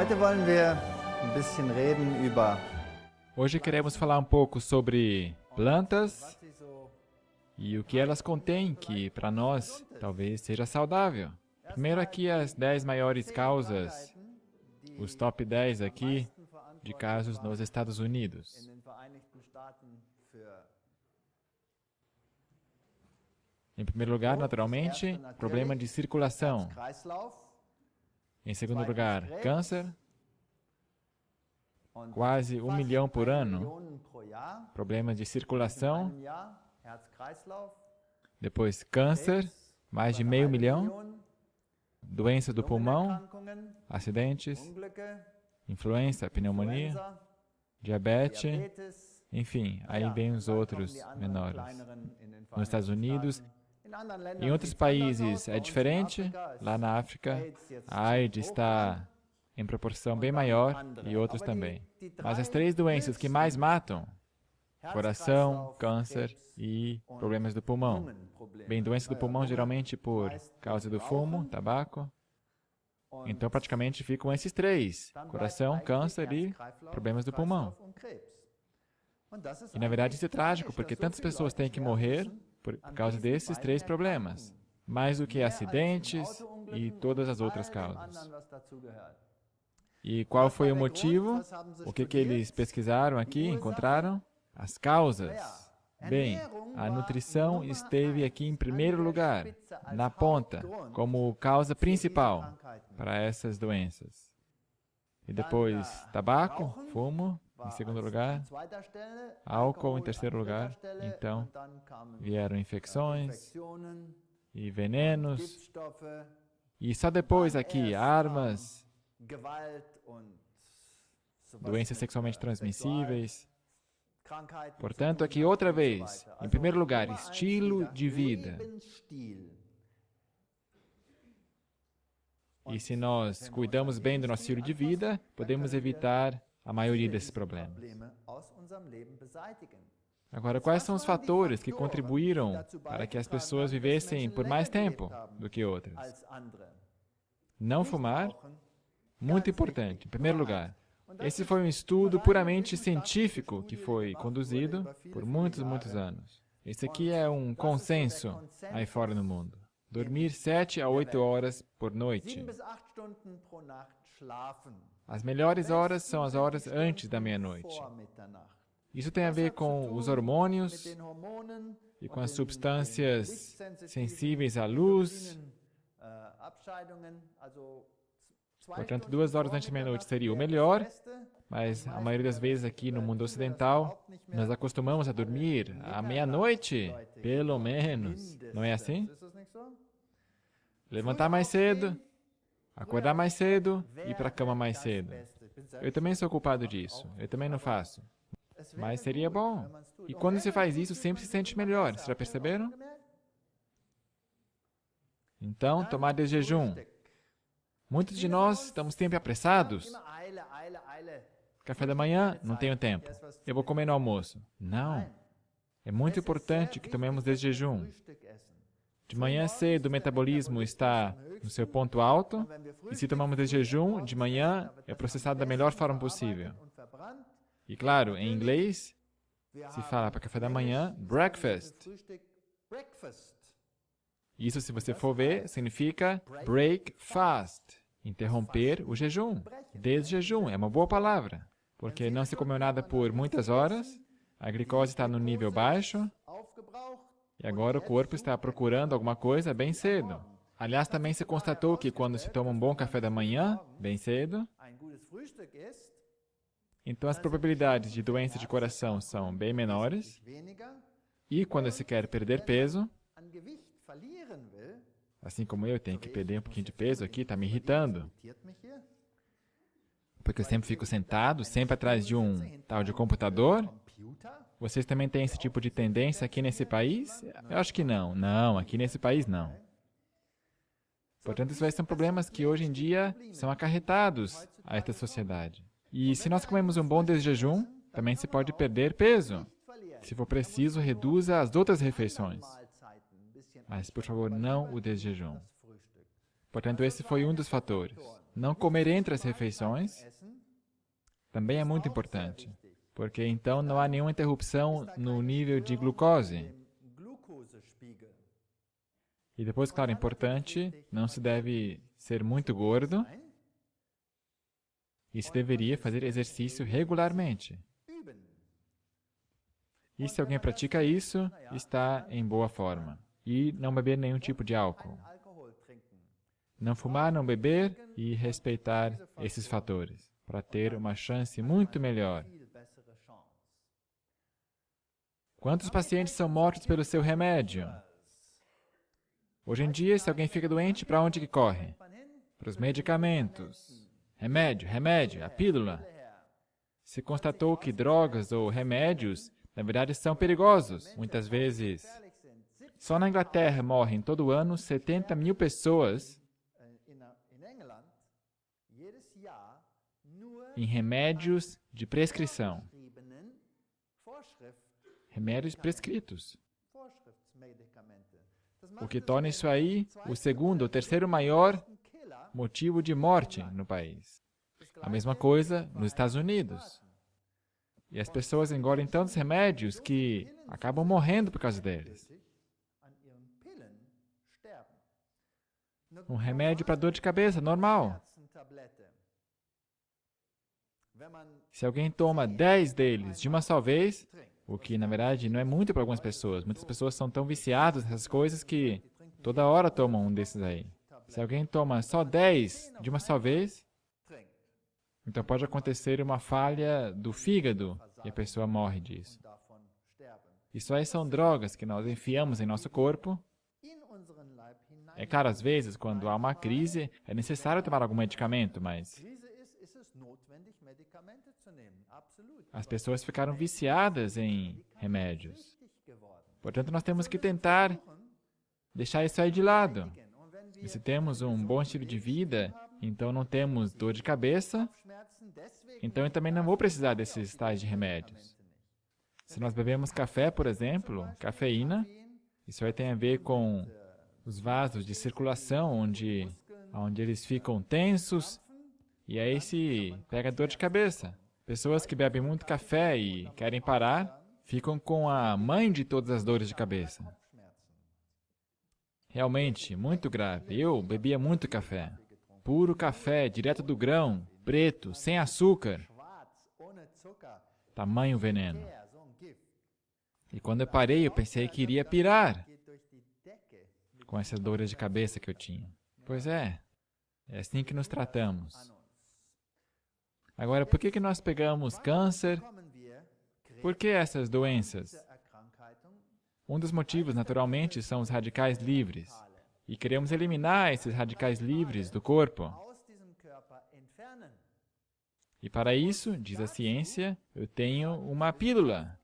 Heute wollen wir ein bisschen reden über Hoje queremos falar um pouco sobre plantas e o que elas contêm, que para nós talvez seja saudável. Primeiro aqui as 10 maiores causas, os top 10 aqui de casos nos Estados Unidos. Em primeiro lugar, naturalmente, problema de circulação. Em segundo lugar, câncer, quase 1 milhão por ano, problemas de circulação. Depois, câncer, mais de meio milhão, doença do pulmão, acidentes, influenza, pneumonia, diabetes, enfim, aí vem os outros menores. Nos Estados Unidos, em outros países é diferente. Lá na África, a AIDS está em proporção bem maior e outros também. Mas as 3 doenças que mais matam, coração, câncer e problemas do pulmão. Bem, doença do pulmão geralmente por causa do fumo, tabaco. Então praticamente ficam esses 3, coração, câncer e problemas do pulmão. E na verdade isso é trágico, porque tantas pessoas têm que morrer por causa desses 3 problemas, mais do que acidentes e todas as outras causas. E qual foi o motivo? O que eles pesquisaram aqui, encontraram? As causas. Bem, a nutrição esteve aqui em primeiro lugar, na ponta, como causa principal para essas doenças. E depois, tabaco, fumo, em segundo lugar, álcool em terceiro lugar, então vieram infecções e venenos, e só depois aqui, armas, doenças sexualmente transmissíveis. Portanto, aqui outra vez, em primeiro lugar, estilo de vida. E se nós cuidamos bem do nosso estilo de vida, podemos evitar a maioria desses problemas. Agora, quais são os fatores que contribuíram para que as pessoas vivessem por mais tempo do que outras? Não fumar, muito importante, em primeiro lugar. Esse foi um estudo puramente científico que foi conduzido por muitos anos. Esse aqui é um consenso aí fora no mundo. Dormir 7 a 8 horas por noite. As melhores horas são as horas antes da meia-noite. Isso tem a ver com os hormônios e com as substâncias sensíveis à luz. Portanto, 2 horas antes da meia-noite seria o melhor, mas a maioria das vezes aqui no mundo ocidental, nós acostumamos a dormir à meia-noite, pelo menos. Não é assim? Levantar mais cedo, acordar mais cedo e ir para a cama mais cedo. Eu também sou culpado disso, eu também não faço. Mas seria bom. E quando você faz isso, sempre se sente melhor. Vocês já perceberam? Então, tomar de jejum. Muitos de nós estamos sempre apressados. Café da manhã, não tenho tempo. Eu vou comer no almoço. Não. É muito importante que tomemos de jejum. De manhã cedo, o metabolismo está no seu ponto alto, e se tomamos de jejum, de manhã é processado da melhor forma possível. E claro, em inglês, se fala para café da manhã, breakfast. Isso, se você for ver, significa break fast, interromper o jejum. Desjejum é uma boa palavra, porque não se comeu nada por muitas horas, a glicose está no nível baixo, e agora o corpo está procurando alguma coisa bem cedo. Aliás, também se constatou que quando se toma um bom café da manhã, bem cedo, então as probabilidades de doença de coração são bem menores. E quando se quer perder peso, assim como eu tenho que perder um pouquinho de peso aqui, está me irritando. Porque eu sempre fico sentado, sempre atrás de um tal de computador. Vocês também têm esse tipo de tendência aqui nesse país? Eu acho que não. Não, aqui nesse país não. Portanto, esses são problemas que hoje em dia são acarretados a esta sociedade. E se nós comemos um bom desjejum, também se pode perder peso. Se for preciso, reduza as outras refeições. Mas, por favor, não o desjejum. Portanto, esse foi um dos fatores. Não comer entre as refeições também é muito importante, porque então não há nenhuma interrupção no nível de glucose. E depois, claro, é importante, não se deve ser muito gordo e se deveria fazer exercício regularmente. E se alguém pratica isso, está em boa forma. E não beber nenhum tipo de álcool. Não fumar, não beber e respeitar esses fatores, para ter uma chance muito melhor. Quantos pacientes são mortos pelo seu remédio? Hoje em dia, se alguém fica doente, para onde que corre? Para os medicamentos. Remédio, remédio, a pílula. Se constatou que drogas ou remédios, na verdade, são perigosos. Muitas vezes, só na Inglaterra morrem todo ano 70 mil pessoas em remédios de prescrição. Remédios prescritos. O que torna isso aí o segundo ou terceiro maior motivo de morte no país. A mesma coisa nos Estados Unidos. E as pessoas engolem tantos remédios que acabam morrendo por causa deles. Um remédio para dor de cabeça, normal. Se alguém toma 10 deles de uma só vez, o que, na verdade, não é muito para algumas pessoas. Muitas pessoas são tão viciadas nessas coisas que toda hora tomam um desses aí. Se alguém toma só 10 de uma só vez, então pode acontecer uma falha do fígado e a pessoa morre disso. Isso aí são drogas que nós enfiamos em nosso corpo. É claro, às vezes, quando há uma crise, é necessário tomar algum medicamento, mas as pessoas ficaram viciadas em remédios. Portanto, nós temos que tentar deixar isso aí de lado. E se temos um bom estilo de vida, então não temos dor de cabeça, então eu também não vou precisar desses tais de remédios. Se nós bebemos café, por exemplo, cafeína, isso aí tem a ver com os vasos de circulação, onde eles ficam tensos, e aí se pega dor de cabeça. Pessoas que bebem muito café e querem parar, ficam com a mãe de todas as dores de cabeça. Realmente, muito grave. Eu bebia muito café. Puro café, direto do grão, preto, sem açúcar. Tamanho veneno. E quando eu parei, eu pensei que iria pirar com essas dores de cabeça que eu tinha. Pois é assim que nos tratamos. Agora, por que nós pegamos câncer? Por que essas doenças? Um dos motivos, naturalmente, são os radicais livres. E queremos eliminar esses radicais livres do corpo. E para isso, diz a ciência, eu tenho uma pílula.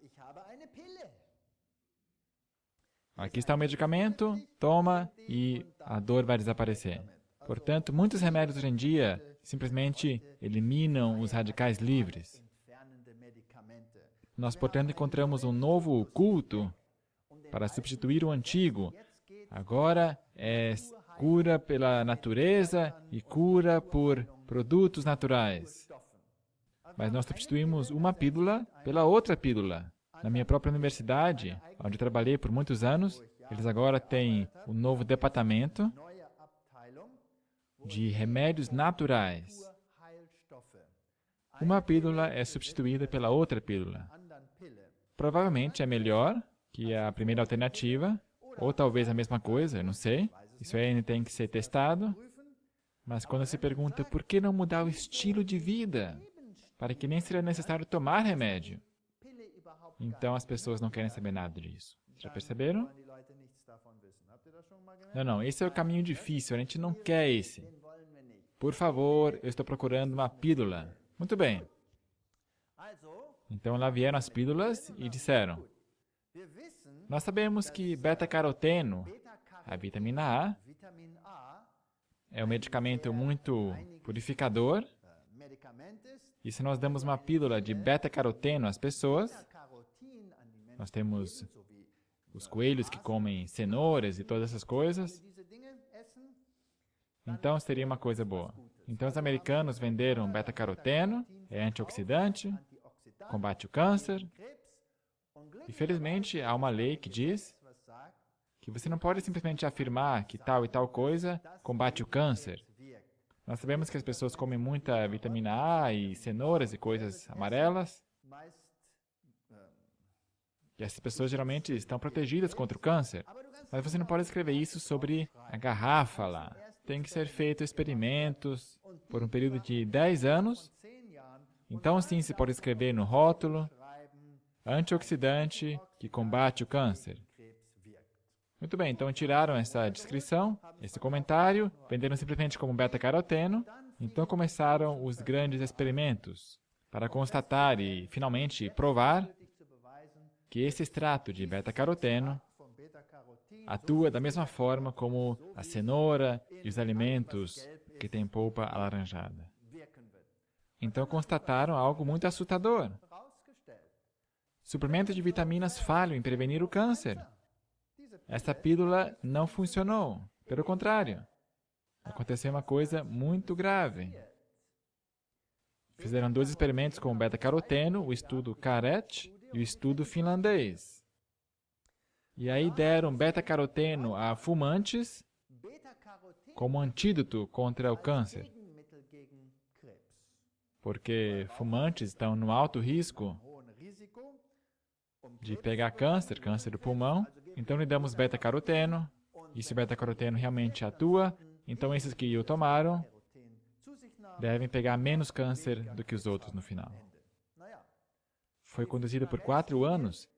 Aqui está o medicamento, toma e a dor vai desaparecer. Portanto, muitos remédios hoje em dia simplesmente eliminam os radicais livres. Nós, portanto, encontramos um novo culto para substituir o antigo. Agora é cura pela natureza e cura por produtos naturais. Mas nós substituímos uma pílula pela outra pílula. Na minha própria universidade, onde eu trabalhei por muitos anos, eles agora têm um novo departamento de remédios naturais. Uma pílula é substituída pela outra pílula. Provavelmente é melhor que a primeira alternativa, ou talvez a mesma coisa, eu não sei. Isso aí ainda tem que ser testado. Mas quando se pergunta por que não mudar o estilo de vida, para que nem seria necessário tomar remédio, então as pessoas não querem saber nada disso. Já perceberam? Não, esse é o caminho difícil, a gente não quer esse. Por favor, eu estou procurando uma pílula. Muito bem. Então lá vieram as pílulas e disseram: nós sabemos que beta-caroteno, a vitamina A, é um medicamento muito purificador. E se nós damos uma pílula de beta-caroteno às pessoas, nós temos os coelhos que comem cenouras e todas essas coisas. Então seria uma coisa boa. Então os americanos venderam beta-caroteno, é antioxidante, combate o câncer. E felizmente há uma lei que diz que você não pode simplesmente afirmar que tal e tal coisa combate o câncer. Nós sabemos que as pessoas comem muita vitamina A e cenouras e coisas amarelas. E essas pessoas geralmente estão protegidas contra o câncer. Mas você não pode escrever isso sobre a garrafa lá. Tem que ser feito experimentos por um período de 10 anos. Então sim, se pode escrever no rótulo, antioxidante que combate o câncer. Muito bem, então tiraram essa descrição, esse comentário, venderam simplesmente como beta-caroteno. Então começaram os grandes experimentos para constatar e finalmente provar que esse extrato de beta-caroteno atua da mesma forma como a cenoura e os alimentos que têm polpa alaranjada. Então constataram algo muito assustador. Suplementos de vitaminas falham em prevenir o câncer. Essa pílula não funcionou. Pelo contrário, aconteceu uma coisa muito grave. Fizeram 2 experimentos com beta-caroteno, o estudo CARET e o estudo finlandês. E aí deram beta-caroteno a fumantes como antídoto contra o câncer. Porque fumantes estão no alto risco de pegar câncer, câncer do pulmão. Então lhe damos beta-caroteno, e se o beta-caroteno realmente atua, então esses que o tomaram devem pegar menos câncer do que os outros no final. Foi conduzida por 4 anos,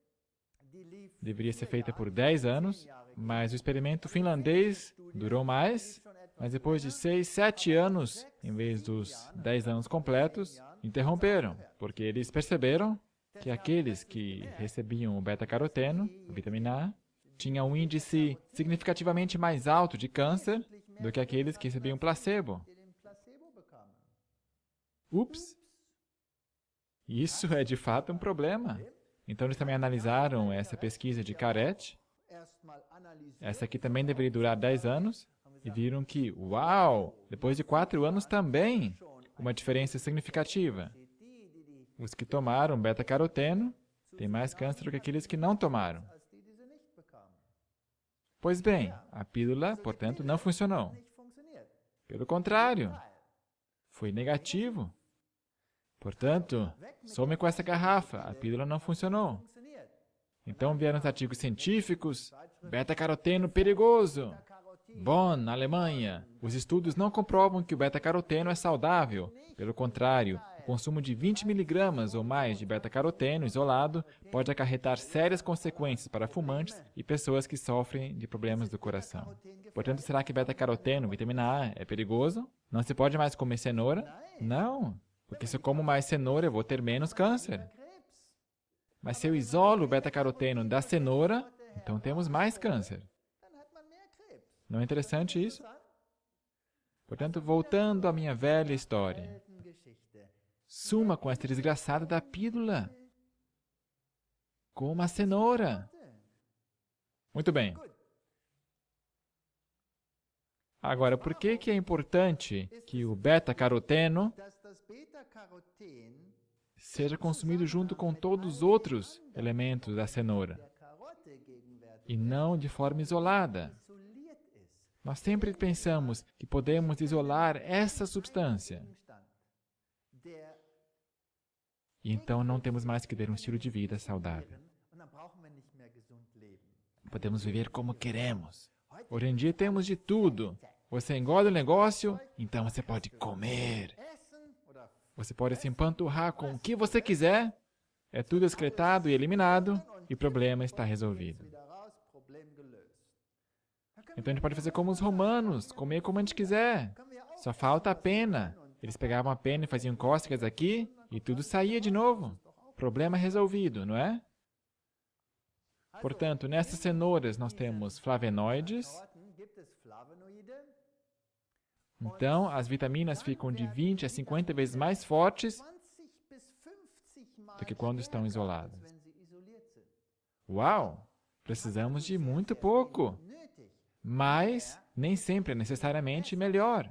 deveria ser feita por 10 anos, mas o experimento finlandês durou mais, mas depois de 6, 7 anos, em vez dos 10 anos completos, interromperam, porque eles perceberam que aqueles que recebiam o beta-caroteno, a vitamina A, tinham um índice significativamente mais alto de câncer do que aqueles que recebiam placebo. Ups! Isso é de fato um problema. Então eles também analisaram essa pesquisa de CARET. Essa aqui também deveria durar 10 anos. E viram que, uau! Depois de 4 anos também, uma diferença significativa. Os que tomaram beta-caroteno têm mais câncer do que aqueles que não tomaram. Pois bem, a pílula, portanto, não funcionou. Pelo contrário, foi negativo. Portanto, some com essa garrafa, a pílula não funcionou. Então vieram os artigos científicos, beta-caroteno perigoso. Bonn, na Alemanha, os estudos não comprovam que o beta-caroteno é saudável. Pelo contrário, o consumo de 20 mg ou mais de beta-caroteno isolado pode acarretar sérias consequências para fumantes e pessoas que sofrem de problemas do coração. Portanto, será que beta-caroteno, vitamina A, é perigoso? Não se pode mais comer cenoura? Não, porque se eu como mais cenoura, eu vou ter menos câncer. Mas se eu isolo o beta-caroteno da cenoura, então temos mais câncer. Não é interessante isso? Portanto, voltando à minha velha história. Suma com essa desgraçada da pílula. Coma a cenoura. Muito bem. Agora, por que é importante que o beta-caroteno seja consumido junto com todos os outros elementos da cenoura e não de forma isolada? Nós sempre pensamos que podemos isolar essa substância. E então não temos mais que ter um estilo de vida saudável. Podemos viver como queremos. Hoje em dia temos de tudo. Você engorda o negócio, então você pode comer. Você pode se empanturrar com o que você quiser. É tudo excretado e eliminado, e o problema está resolvido. Então a gente pode fazer como os romanos, comer como a gente quiser. Só falta a pena. Eles pegavam a pena e faziam cócegas aqui, e tudo saía de novo. Problema resolvido, não é? Portanto, nessas cenouras nós temos flavonoides. Então, as vitaminas ficam de 20 a 50 vezes mais fortes do que quando estão isoladas. Uau! Precisamos de muito pouco. mas nem sempre é necessariamente melhor.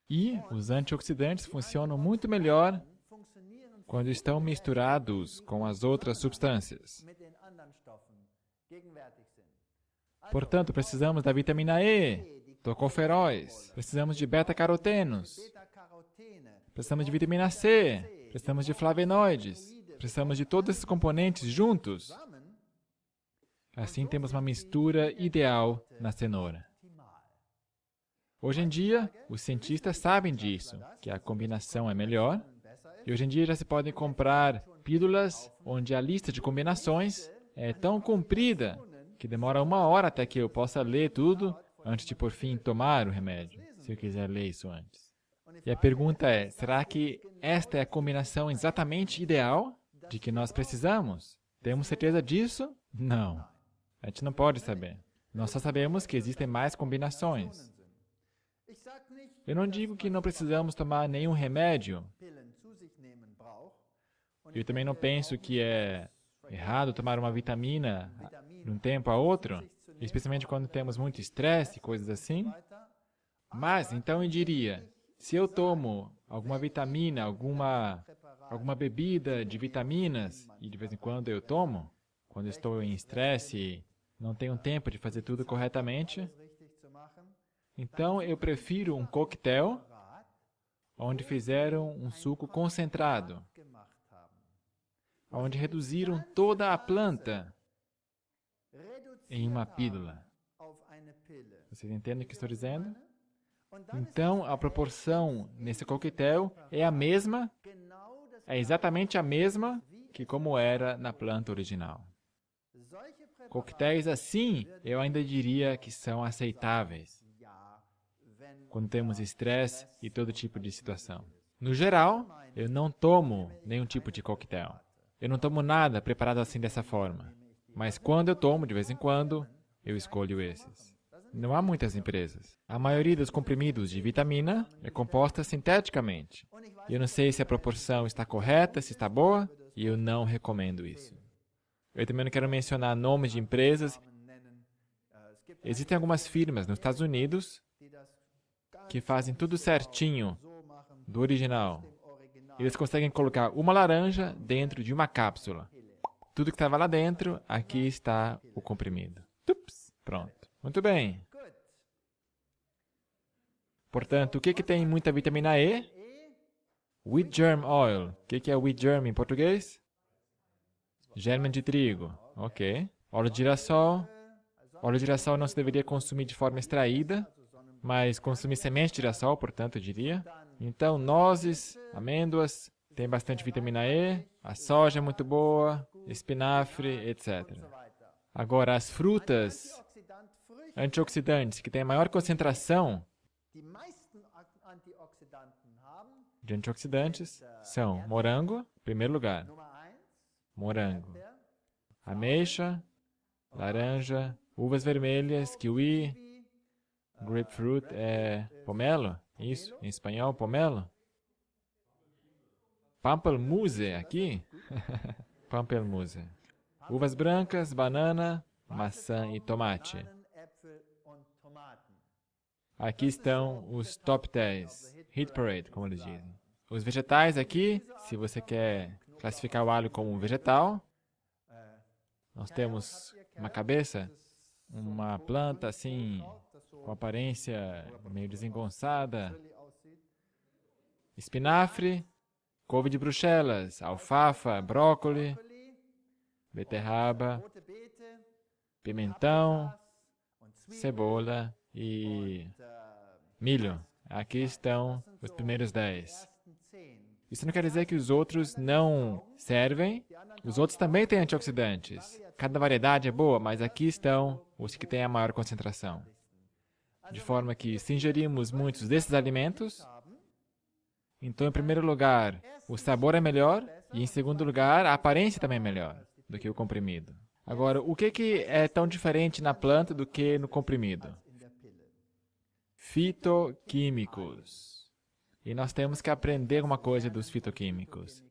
E os antioxidantes funcionam muito melhor quando estão misturados com as outras substâncias. Portanto, precisamos da vitamina E, tocoferóis, precisamos de beta-carotenos, precisamos de vitamina C, precisamos de flavonoides, precisamos de todos esses componentes juntos. Assim temos uma mistura ideal na cenoura. Hoje em dia, os cientistas sabem disso, que a combinação é melhor. E hoje em dia já se podem comprar pílulas onde a lista de combinações é tão comprida que demora 1 hora até que eu possa ler tudo antes de, por fim, tomar o remédio, se eu quiser ler isso antes. E a pergunta é, será que esta é a combinação exatamente ideal de que nós precisamos? Temos certeza disso? Não. A gente não pode saber. Nós só sabemos que existem mais combinações. Eu não digo que não precisamos tomar nenhum remédio. Eu também não penso que é errado tomar uma vitamina de um tempo a outro, especialmente quando temos muito estresse e coisas assim. Mas, então eu diria, se eu tomo alguma vitamina, alguma bebida de vitaminas, e de vez em quando eu tomo, quando estou em estresse e não tenho tempo de fazer tudo corretamente, então eu prefiro um coquetel onde fizeram um suco concentrado, onde reduziram toda a planta em uma pílula. Vocês entendem o que estou dizendo? Então, a proporção nesse coquetel é a mesma, é exatamente a mesma que como era na planta original. Coquetéis assim, eu ainda diria que são aceitáveis quando temos estresse e todo tipo de situação. No geral, eu não tomo nenhum tipo de coquetel. Eu não tomo nada preparado assim dessa forma. Mas quando eu tomo, de vez em quando, eu escolho esses. Não há muitas empresas. A maioria dos comprimidos de vitamina é composta sinteticamente. Eu não sei se a proporção está correta, se está boa, e eu não recomendo isso. Eu também não quero mencionar nomes de empresas. Existem algumas firmas nos Estados Unidos que fazem tudo certinho do original. Eles conseguem colocar uma laranja dentro de uma cápsula. Tudo que estava lá dentro, aqui está o comprimido. Tups, pronto. Muito bem. Portanto, o que tem muita vitamina E? Wheat germ oil. O que é wheat germ em português? Germe de trigo. Ok. Óleo de girassol. Óleo de girassol não se deveria consumir de forma extraída, mas consumir semente de girassol, portanto, eu diria. Então, nozes, amêndoas, tem bastante vitamina E, a soja é muito boa, espinafre, etc. Agora, as frutas antioxidantes que têm a maior concentração de antioxidantes são morango, em primeiro lugar. Morango. Ameixa, laranja, uvas vermelhas, kiwi, grapefruit é pomelo? Isso, em espanhol, pomelo? Pampelmuse aqui? Pampelmuse. Uvas brancas, banana, maçã e tomate. Aqui estão os top 10, hit parade, como eles dizem. Os vegetais aqui, se você quer classificar o alho como um vegetal, nós temos uma cabeça, uma planta assim, com aparência meio desengonçada, espinafre, couve de Bruxelas, alfafa, brócoli, beterraba, pimentão, cebola e milho. Aqui estão os primeiros 10. Isso não quer dizer que os outros não servem. Os outros também têm antioxidantes. Cada variedade é boa, mas aqui estão os que têm a maior concentração. De forma que, se ingerirmos muitos desses alimentos, então, em primeiro lugar, o sabor é melhor e, em segundo lugar, a aparência também é melhor do que o comprimido. Agora, o que é tão diferente na planta do que no comprimido? Fitoquímicos. E nós temos que aprender uma coisa dos fitoquímicos.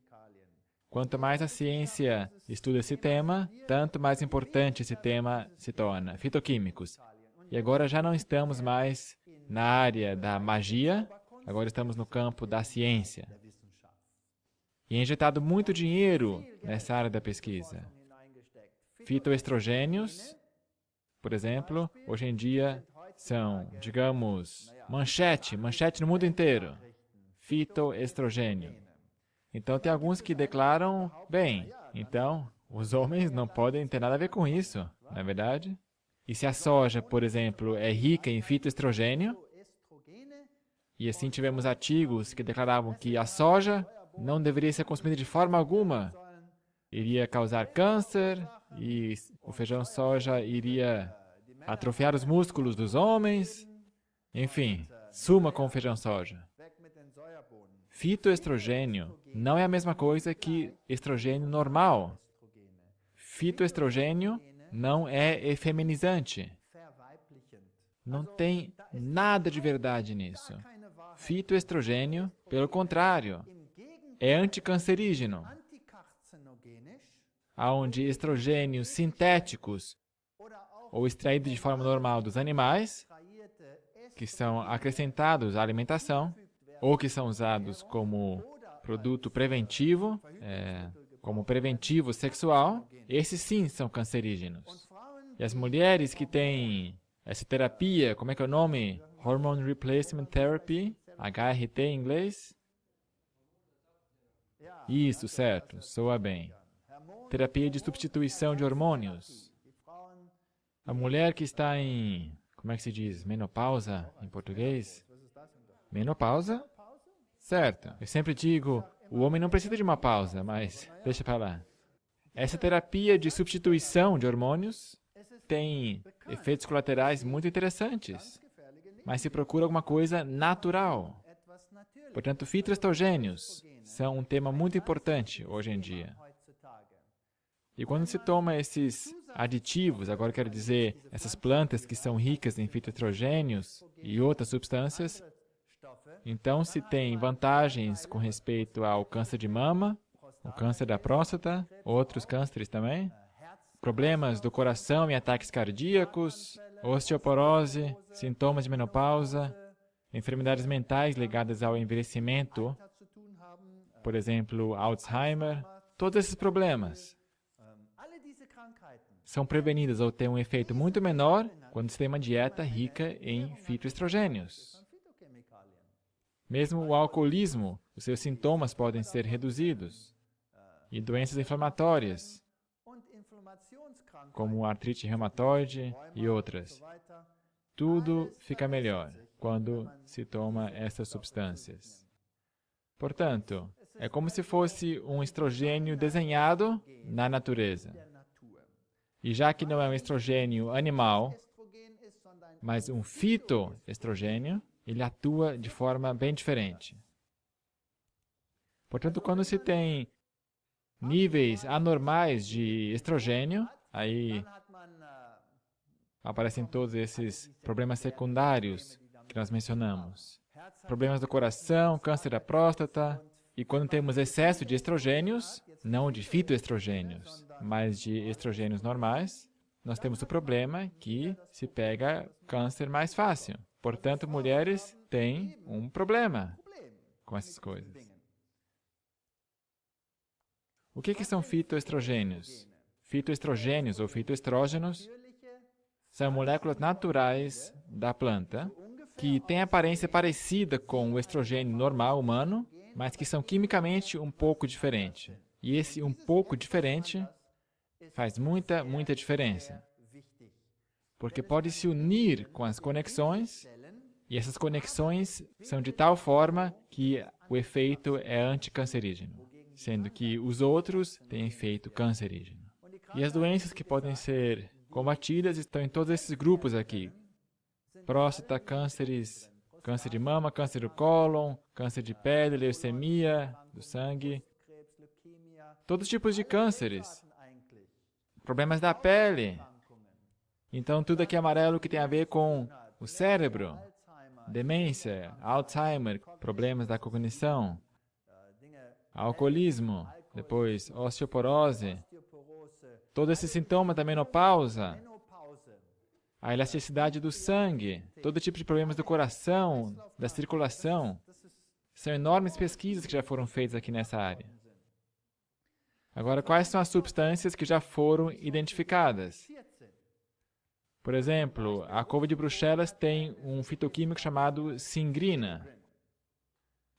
Quanto mais a ciência estuda esse tema, tanto mais importante esse tema se torna. Fitoquímicos. E agora já não estamos mais na área da magia, agora estamos no campo da ciência. E é injetado muito dinheiro nessa área da pesquisa. Fitoestrogênios, por exemplo, hoje em dia são, digamos, manchete no mundo inteiro. Fitoestrogênio. Então, tem alguns que declaram, bem, então, os homens não podem ter nada a ver com isso, não é verdade? E se a soja, por exemplo, é rica em fitoestrogênio, e assim tivemos artigos que declaravam que a soja não deveria ser consumida de forma alguma, iria causar câncer, e o feijão soja iria atrofiar os músculos dos homens, enfim, suma com o feijão soja. Fitoestrogênio não é a mesma coisa que estrogênio normal. Fitoestrogênio não é efeminizante. Não tem nada de verdade nisso. Fitoestrogênio, pelo contrário, é anticancerígeno, onde estrogênios sintéticos ou extraídos de forma normal dos animais, que são acrescentados à alimentação, ou que são usados como produto preventivo, como preventivo sexual, esses sim são cancerígenos. E as mulheres que têm essa terapia, como é que é o nome? Hormone Replacement Therapy, HRT em inglês? Isso, certo, soa bem. Terapia de substituição de hormônios. A mulher que está em, como é que se diz, menopausa em português? Menopausa? Certo. Eu sempre digo, o homem não precisa de uma pausa, mas deixa para lá. Essa terapia de substituição de hormônios tem efeitos colaterais muito interessantes, mas se procura alguma coisa natural. Portanto, fitoestrogênios são um tema muito importante hoje em dia. E quando se toma esses aditivos, agora quero dizer, essas plantas que são ricas em fitoestrogênios e outras substâncias, então se tem vantagens com respeito ao câncer de mama, o câncer da próstata, outros cânceres também, problemas do coração e ataques cardíacos, osteoporose, sintomas de menopausa, enfermidades mentais ligadas ao envelhecimento, por exemplo, Alzheimer, todos esses problemas são prevenidos ou têm um efeito muito menor quando se tem uma dieta rica em fitoestrogênios. Mesmo o alcoolismo, os seus sintomas podem ser reduzidos. E doenças inflamatórias, como artrite reumatoide e outras. Tudo fica melhor quando se toma essas substâncias. Portanto, é como se fosse um estrogênio desenhado na natureza. E já que não é um estrogênio animal, mas um fitoestrogênio, ele atua de forma bem diferente. Portanto, quando se tem níveis anormais de estrogênio, aí aparecem todos esses problemas secundários que nós mencionamos. Problemas do coração, câncer da próstata. E quando temos excesso de estrogênios, não de fitoestrogênios, mas de estrogênios normais, nós temos o problema que se pega câncer mais fácil. Portanto, mulheres têm um problema com essas coisas. O que são fitoestrogênios? Fitoestrogênios ou fitoestrógenos são moléculas naturais da planta que têm aparência parecida com o estrogênio normal humano, mas que são quimicamente um pouco diferentes. E esse um pouco diferente faz muita diferença. Porque pode se unir com as conexões, e essas conexões são de tal forma que o efeito é anticancerígeno, sendo que os outros têm efeito cancerígeno. E as doenças que podem ser combatidas estão em todos esses grupos aqui. Próstata, cânceres, câncer de mama, câncer do cólon, câncer de pele, leucemia, do sangue, todos os tipos de cânceres, problemas da pele. Então, tudo aqui amarelo que tem a ver com o cérebro, demência, Alzheimer, problemas da cognição, alcoolismo, depois osteoporose, todos esses sintomas da menopausa, a elasticidade do sangue, todo tipo de problemas do coração, da circulação. São enormes pesquisas que já foram feitas aqui nessa área. Agora, quais são as substâncias que já foram identificadas? Por exemplo, a couve de Bruxelas tem um fitoquímico chamado singrina.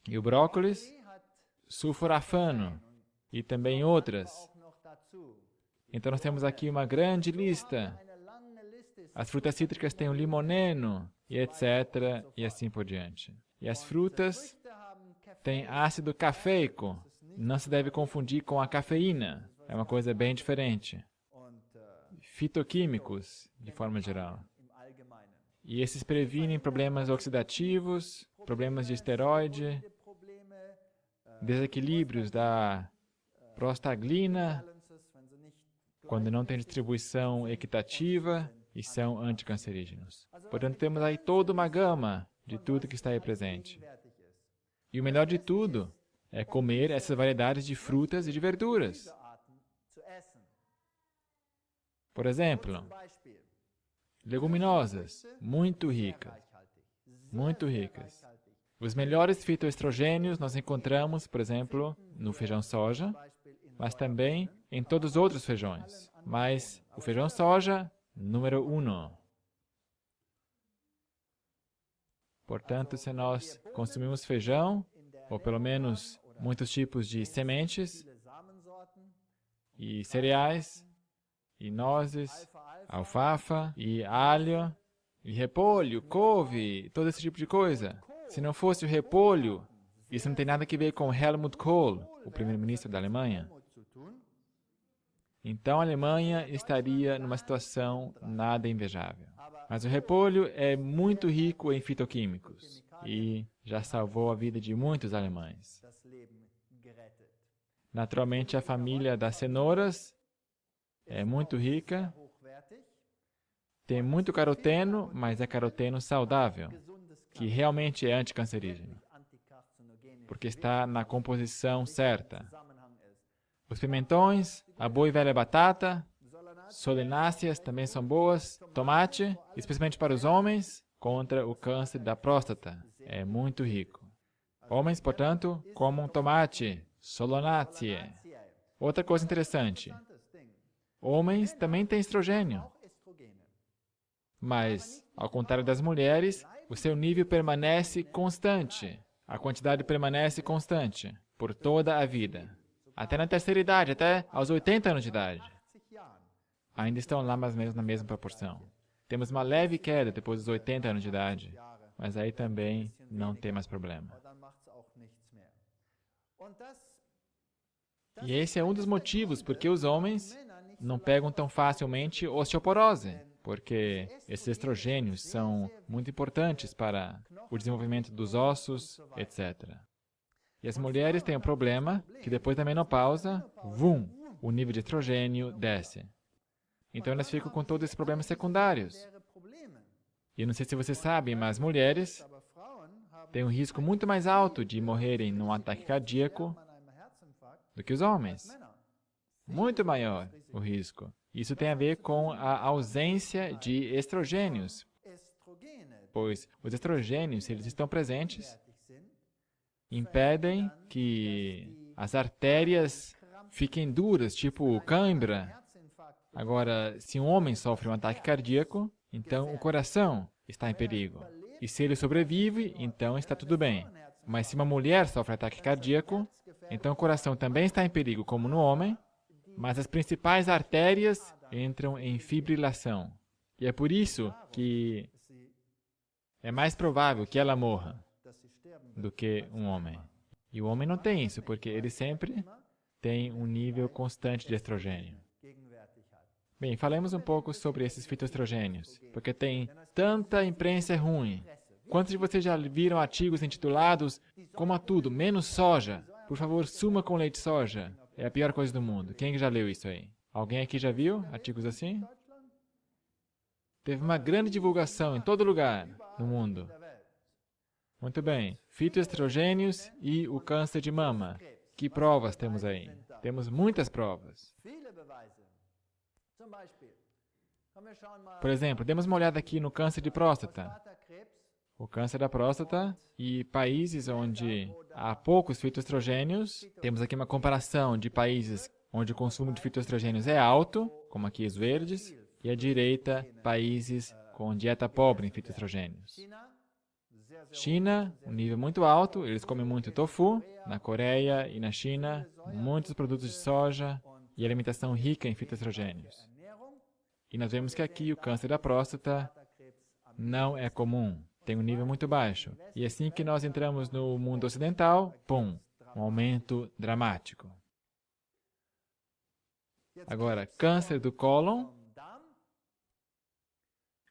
E o brócolis, sulforafano. E também outras. Então, nós temos aqui uma grande lista. As frutas cítricas têm o limoneno, e etc., e assim por diante. E as frutas têm ácido cafeico. Não se deve confundir com a cafeína. É uma coisa bem diferente. Fitoquímicos, de forma geral. E esses previnem problemas oxidativos, problemas de esteroide, desequilíbrios da prostaglina, quando não tem distribuição equitativa, e são anticancerígenos. Portanto, temos aí toda uma gama de tudo que está aí presente. E o melhor de tudo é comer essas variedades de frutas e de verduras. Por exemplo, leguminosas, muito ricas. Muito ricas. Os melhores fitoestrogênios nós encontramos, por exemplo, no feijão soja, mas também em todos os outros feijões. Mas o feijão soja, número 1. Portanto, se nós consumimos feijão, ou pelo menos muitos tipos de sementes, e cereais, e nozes, alfafa, e alho, e repolho, couve, todo esse tipo de coisa. Se não fosse o repolho, isso não tem nada a ver com Helmut Kohl, o primeiro-ministro da Alemanha. Então, a Alemanha estaria numa situação nada invejável. Mas o repolho é muito rico em fitoquímicos e já salvou a vida de muitos alemães. Naturalmente, a família das cenouras é muito rica, tem muito caroteno, mas é caroteno saudável, que realmente é anticancerígeno, porque está na composição certa. Os pimentões, a boa e velha batata, solenáceas também são boas, tomate, especialmente para os homens, contra o câncer da próstata, é muito rico. Homens, portanto, comam tomate, solonácea. Outra coisa interessante, homens também têm estrogênio, mas, ao contrário das mulheres, o seu nível permanece constante, a quantidade permanece constante por toda a vida. Até na terceira idade, até aos 80 anos de idade. Ainda estão lá mais ou menos na mesma proporção. Temos uma leve queda depois dos 80 anos de idade, mas aí também não tem mais problema. E esse é um dos motivos porque os homens não pegam tão facilmente osteoporose, porque esses estrogênios são muito importantes para o desenvolvimento dos ossos, etc. E as mulheres têm um problema que depois da menopausa, o nível de estrogênio desce. Então elas ficam com todos esses problemas secundários. E eu não sei se vocês sabem, mas mulheres têm um risco muito mais alto de morrerem num ataque cardíaco do que os homens. Muito maior o risco. Isso tem a ver com a ausência de estrogênios, pois os estrogênios, se eles estão presentes, impedem que as artérias fiquem duras, tipo cãibra. Agora, se um homem sofre um ataque cardíaco, então o coração está em perigo. E se ele sobrevive, então está tudo bem. Mas se uma mulher sofre ataque cardíaco, então o coração também está em perigo, como no homem, mas as principais artérias entram em fibrilação. E é por isso que é mais provável que ela morra do que um homem. E o homem não tem isso, porque ele sempre tem um nível constante de estrogênio. Bem, falemos um pouco sobre esses fitoestrogênios, porque tem tanta imprensa ruim. Quantos de vocês já viram artigos intitulados "Coma tudo, menos soja"? Por favor, suma com leite de soja. É a pior coisa do mundo. Quem já leu isso aí? Alguém aqui já viu artigos assim? Teve uma grande divulgação em todo lugar no mundo. Muito bem. Fitoestrogênios e o câncer de mama. Que provas temos aí? Temos muitas provas. Por exemplo, demos uma olhada aqui no câncer de próstata. O câncer da próstata e países onde há poucos fitoestrogênios. Temos aqui uma comparação de países onde o consumo de fitoestrogênios é alto, como aqui os verdes, e à direita, países com dieta pobre em fitoestrogênios. China, um nível muito alto, eles comem muito tofu. Na Coreia e na China, muitos produtos de soja e alimentação rica em fitoestrogênios. E nós vemos que aqui o câncer da próstata não é comum, tem um nível muito baixo. E assim que nós entramos no mundo ocidental, pum, um aumento dramático. Agora, câncer do cólon.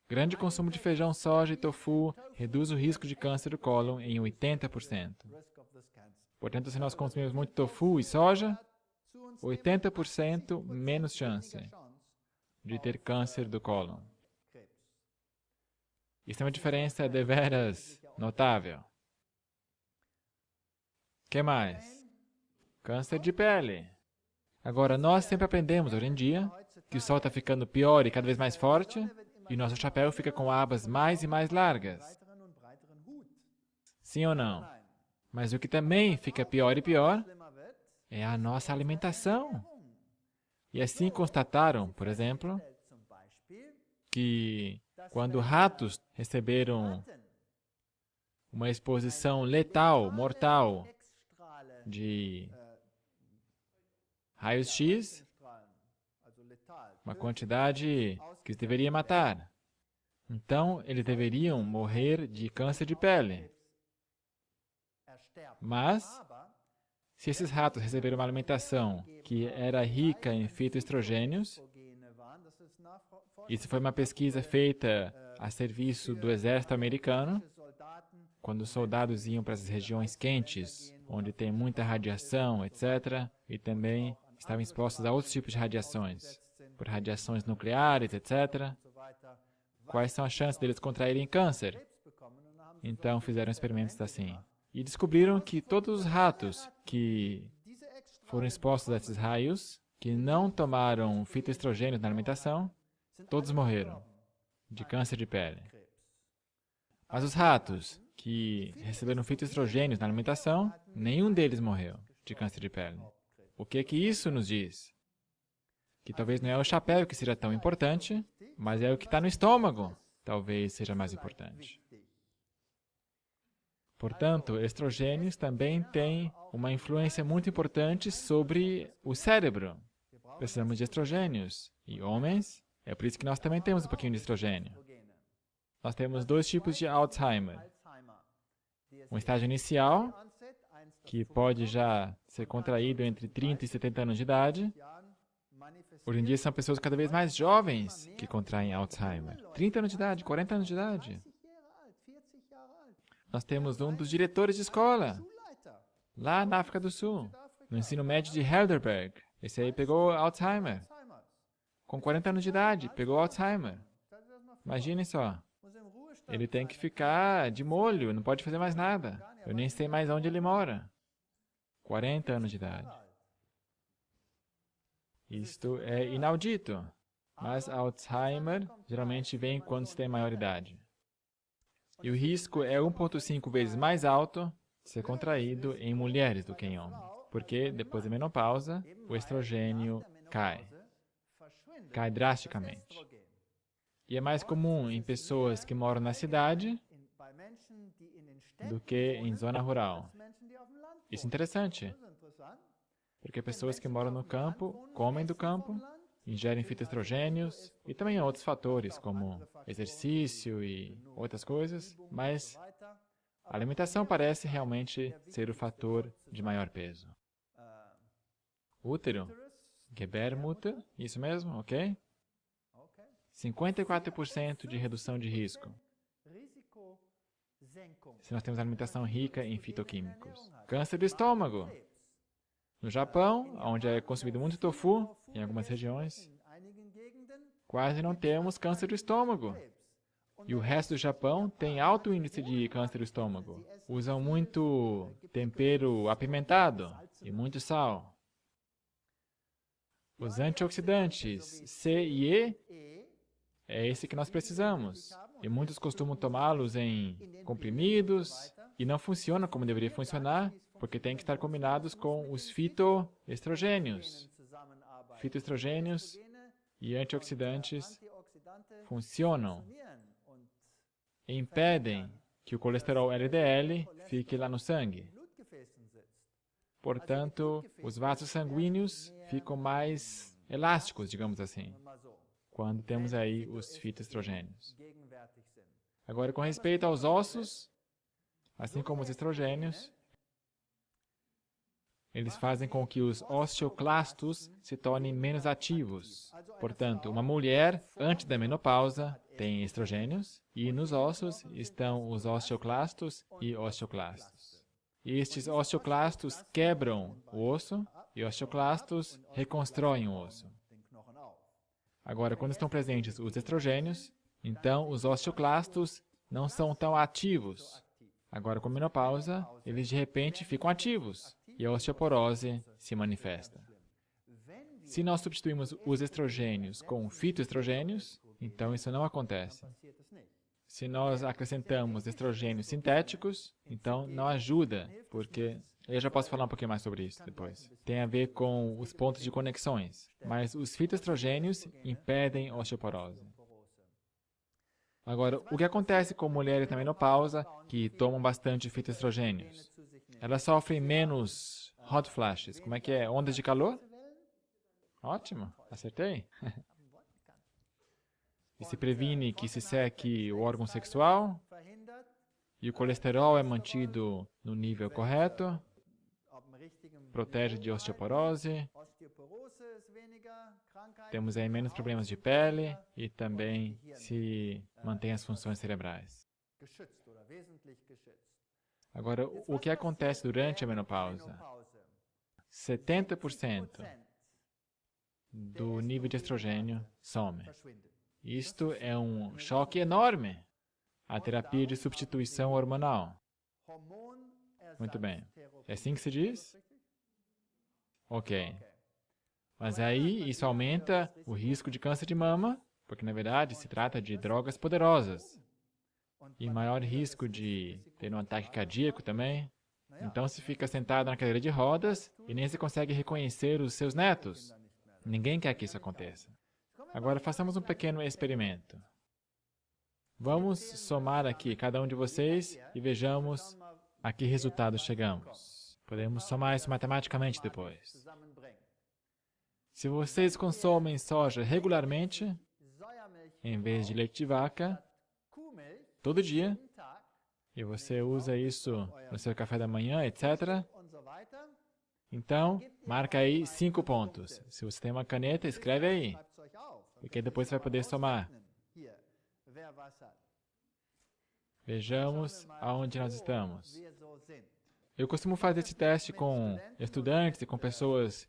Grande consumo de feijão, soja e tofu reduz o risco de câncer do cólon em 80%. Portanto, se nós consumimos muito tofu e soja, 80% menos chance de ter câncer do cólon. Isso é uma diferença deveras notável. O que mais? Câncer de pele. Agora, nós sempre aprendemos, hoje em dia, que o sol está ficando pior e cada vez mais forte, e o nosso chapéu fica com abas mais e mais largas. Sim ou não? Mas o que também fica pior e pior é a nossa alimentação. E assim constataram, por exemplo, que quando ratos receberam uma exposição letal, mortal, de raios-x, uma quantidade que deveria matar. Então, eles deveriam morrer de câncer de pele. Mas, se esses ratos receberam uma alimentação que era rica em fitoestrogênios, isso foi uma pesquisa feita a serviço do exército americano, quando os soldados iam para essas regiões quentes, onde tem muita radiação, etc., e também estavam expostos a outros tipos de radiações, por radiações nucleares, etc. Quais são as chances deles contraírem câncer? Então, fizeram experimentos assim. E descobriram que todos os ratos que foram expostos a esses raios, que não tomaram fitoestrogênios na alimentação, todos morreram de câncer de pele. Mas os ratos que receberam fitoestrogênios na alimentação, nenhum deles morreu de câncer de pele. O que isso nos diz? Que talvez não é o chapéu que seja tão importante, mas é o que está no estômago, talvez seja mais importante. Portanto, estrogênios também têm uma influência muito importante sobre o cérebro. Precisamos de estrogênios. E homens, é por isso que nós também temos um pouquinho de estrogênio. Nós temos dois tipos de Alzheimer. Um estágio inicial, que pode já ser contraído entre 30 e 70 anos de idade. Hoje em dia são pessoas cada vez mais jovens que contraem Alzheimer. 30 anos de idade, 40 anos de idade. Nós temos um dos diretores de escola, lá na África do Sul, no ensino médio de Heidelberg. Esse aí pegou Alzheimer. Com 40 anos de idade, pegou Alzheimer. Imaginem só. Ele tem que ficar de molho, não pode fazer mais nada. Eu nem sei mais onde ele mora. 40 anos de idade. Isto é inaudito. Mas Alzheimer geralmente vem quando se tem maior idade. E o risco é 1,5 vezes mais alto de ser contraído em mulheres do que em homens. Porque depois da menopausa, o estrogênio cai. Cai drasticamente. E é mais comum em pessoas que moram na cidade do que em zona rural. Isso é interessante, porque pessoas que moram no campo, comem do campo, ingerem fitoestrogênios e também outros fatores, como exercício e outras coisas, mas a alimentação parece realmente ser o fator de maior peso. Útero, Gebärmutter, isso mesmo, ok? 54% de redução de risco, se nós temos alimentação rica em fitoquímicos. Câncer do estômago. No Japão, onde é consumido muito tofu, em algumas regiões, quase não temos câncer do estômago. E o resto do Japão tem alto índice de câncer do estômago. Usam muito tempero apimentado e muito sal. Os antioxidantes C e E é esse que nós precisamos. E muitos costumam tomá-los em comprimidos e não funciona como deveria funcionar, porque tem que estar combinados com os fitoestrogênios. Fitoestrogênios e antioxidantes funcionam e impedem que o colesterol LDL fique lá no sangue. Portanto, os vasos sanguíneos ficam mais elásticos, digamos assim, quando temos aí os fitoestrogênios. Agora, com respeito aos ossos, assim como os estrogênios, eles fazem com que os osteoclastos se tornem menos ativos. Portanto, uma mulher, antes da menopausa, tem estrogênios, e nos ossos estão os osteoclastos e osteoclastos. E estes osteoclastos quebram o osso, e osteoclastos reconstroem o osso. Agora, quando estão presentes os estrogênios, então os osteoclastos não são tão ativos. Agora, com a menopausa, eles de repente ficam ativos e a osteoporose se manifesta. Se nós substituímos os estrogênios com fitoestrogênios, então isso não acontece. Se nós acrescentamos estrogênios sintéticos, então não ajuda, porque eu já posso falar um pouquinho mais sobre isso depois. Tem a ver com os pontos de conexões, mas os fitoestrogênios impedem a osteoporose. Agora, o que acontece com mulheres na menopausa que tomam bastante fitoestrogênios? Elas sofrem menos hot flashes. Como é que é? Ondas de calor? Ótimo, acertei. E se previne que se seque o órgão sexual, e o colesterol é mantido no nível correto, protege de osteoporose, temos aí menos problemas de pele e também se mantém as funções cerebrais. Agora, o que acontece durante a menopausa? 70% do nível de estrogênio some. Isto é um choque enorme à terapia de substituição hormonal. Muito bem. É assim que se diz? Ok. Mas aí isso aumenta o risco de câncer de mama, porque na verdade se trata de drogas poderosas. E maior risco de ter um ataque cardíaco também. Então se fica sentado na cadeira de rodas e nem se consegue reconhecer os seus netos. Ninguém quer que isso aconteça. Agora façamos um pequeno experimento. Vamos somar aqui cada um de vocês e vejamos a que resultado chegamos. Podemos somar isso matematicamente depois. Se vocês consomem soja regularmente, em vez de leite de vaca, todo dia, e você usa isso no seu café da manhã, etc., então, marca aí 5 pontos. Se você tem uma caneta, escreve aí, porque depois você vai poder somar. Vejamos aonde nós estamos. Eu costumo fazer esse teste com estudantes e com pessoas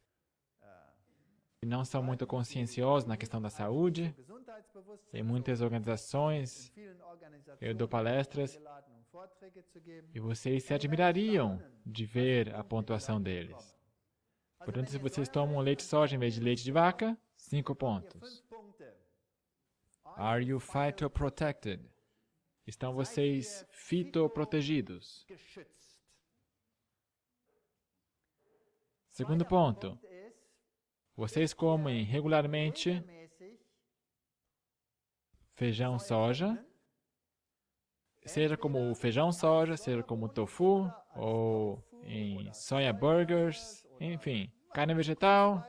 que não são muito conscienciosas na questão da saúde. Em muitas organizações, eu dou palestras e vocês se admirariam de ver a pontuação deles. Portanto, se vocês tomam leite de soja em vez de leite de vaca, 5 pontos. Are you phytoprotected? Estão vocês fitoprotegidos? Segundo ponto. Vocês comem regularmente feijão soja, seja como o feijão soja, seja como o tofu, ou em soya burgers, enfim, carne vegetal,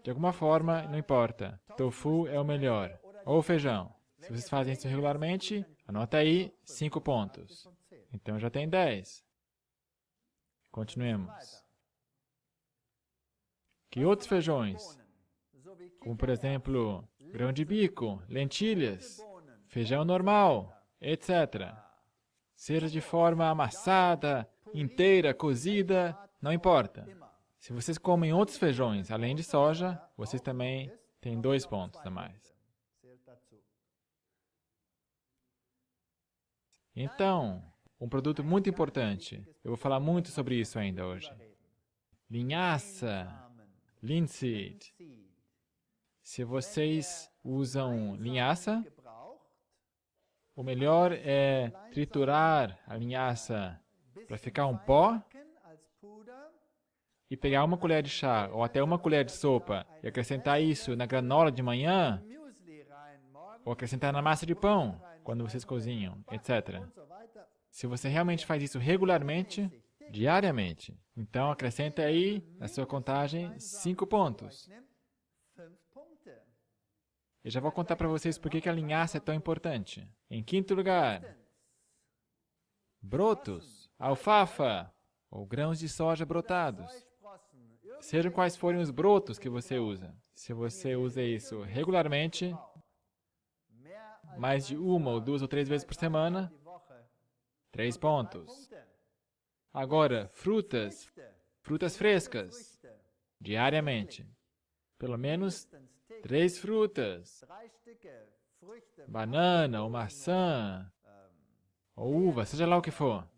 de alguma forma, não importa. Tofu é o melhor. Ou feijão. Se vocês fazem isso regularmente, anota aí 5 pontos. Então já tem 10. Continuemos. Que outros feijões? Como, por exemplo, grão de bico, lentilhas, feijão normal, etc. Seja de forma amassada, inteira, cozida, não importa. Se vocês comem outros feijões, além de soja, vocês também têm 2 pontos a mais. Então, um produto muito importante, eu vou falar muito sobre isso ainda hoje. Linhaça, linseed. Se vocês usam linhaça. O melhor é triturar a linhaça para ficar um pó e pegar uma colher de chá ou até uma colher de sopa e acrescentar isso na granola de manhã ou acrescentar na massa de pão quando vocês cozinham, etc. Se você realmente faz isso regularmente, diariamente, então acrescenta aí na sua contagem 5 pontos. Eu já vou contar para vocês por que a linhaça é tão importante. Em quinto lugar, brotos, alfafa ou grãos de soja brotados. Sejam quais forem os brotos que você usa. Se você usa isso regularmente, mais de 1 ou 2 ou 3 vezes por semana, 3 pontos. Agora, frutas frescas, diariamente. Pelo menos 3 frutas. Banana ou maçã, ou uva, seja lá o que for.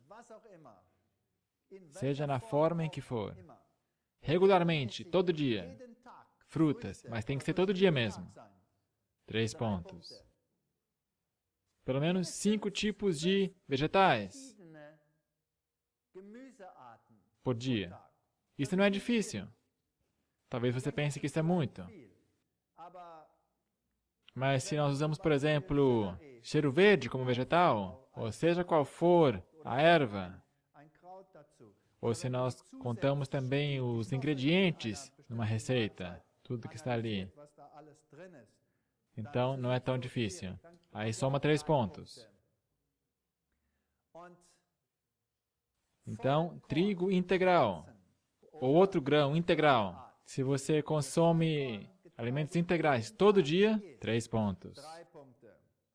Seja na forma em que for. Regularmente, todo dia. Frutas, mas tem que ser todo dia mesmo. 3 pontos. Pelo menos 5 tipos de vegetais por dia. Isso não é difícil. Talvez você pense que isso é muito. Mas se nós usamos, por exemplo, cheiro verde como vegetal, ou seja qual for a erva, ou se nós contamos também os ingredientes numa receita, tudo que está ali, então não é tão difícil. Aí soma 3 pontos. Então, trigo integral, ou outro grão integral. Se você consome alimentos integrais todo dia, 3 pontos.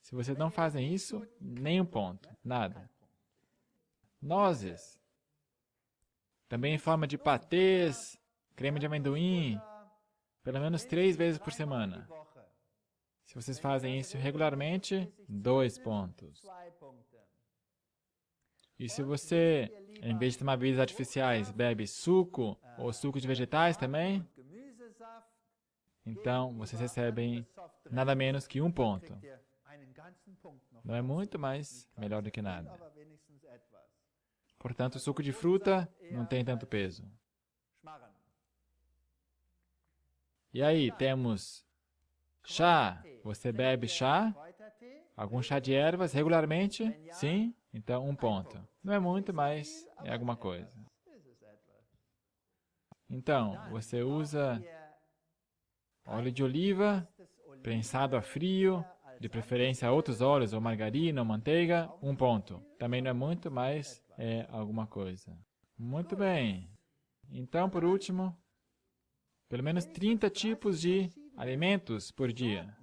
Se vocês não fazem isso, nenhum ponto, nada. Nozes, também em forma de patês, creme de amendoim, pelo menos 3 vezes por semana. Se vocês fazem isso regularmente, 2 pontos. E se você, em vez de tomar bebidas artificiais, bebe suco ou suco de vegetais também, então vocês recebem nada menos que 1 ponto. Não é muito, mas melhor do que nada. Portanto, o suco de fruta não tem tanto peso. E aí, temos chá. Você bebe chá? Algum chá de ervas regularmente? Sim? Então, 1 ponto. Não é muito, mas é alguma coisa. Então, você usa óleo de oliva, prensado a frio, de preferência outros óleos, ou margarina, ou manteiga, 1 ponto. Também não é muito, mas é alguma coisa. Muito bem. Então, por último, pelo menos 30 tipos de alimentos por dia.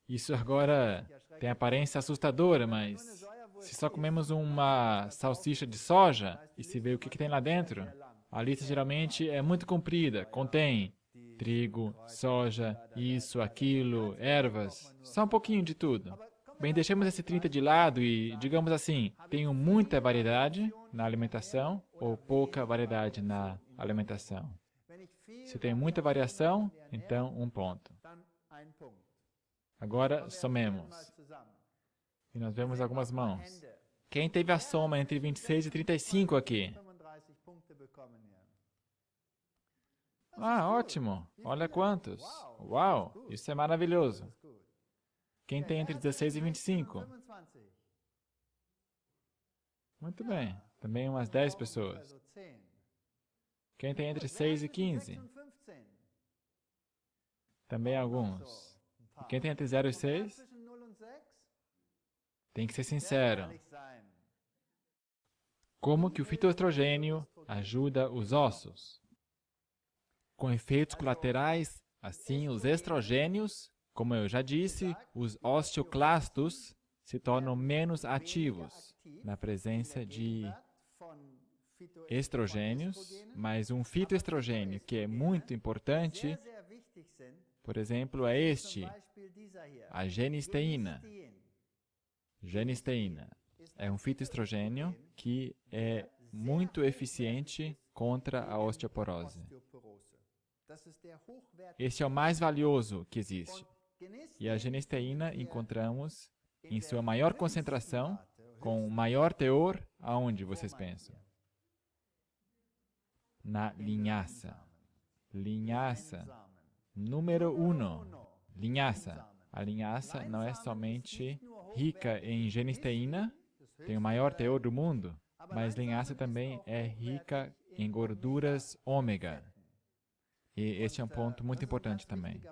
Isso agora tem aparência assustadora, mas se só comemos uma salsicha de soja e se vê o que tem lá dentro, a lista geralmente é muito comprida, contém trigo, soja, isso, aquilo, ervas, só um pouquinho de tudo. Bem, deixemos esse 30 de lado e, digamos assim, tenho muita variedade na alimentação ou pouca variedade na alimentação. Se tem muita variação, então 1 ponto. Agora, somemos. E nós vemos algumas mãos. Quem teve a soma entre 26 e 35 aqui? Ah, ótimo! Olha quantos! Uau! Isso é maravilhoso! Quem tem entre 16 e 25? Muito bem. Também umas 10 pessoas. Quem tem entre 6 e 15? Também alguns. E quem tem entre 0 e 6? Tem que ser sincero. Como que o fitoestrogênio ajuda os ossos? Com efeitos colaterais, assim, os estrogênios, como eu já disse, os osteoclastos se tornam menos ativos na presença de estrogênios, mas um fitoestrogênio que é muito importante, por exemplo, é este, a genisteína. Genisteína é um fitoestrogênio que é muito eficiente contra a osteoporose. Este é o mais valioso que existe. E a genisteína encontramos em sua maior concentração, com maior teor, aonde vocês pensam? Na linhaça. Linhaça. Número 1. Linhaça. A linhaça não é somente rica em genisteína, tem o maior teor do mundo, mas linhaça também é rica em gorduras ômega. E este é um ponto muito importante também.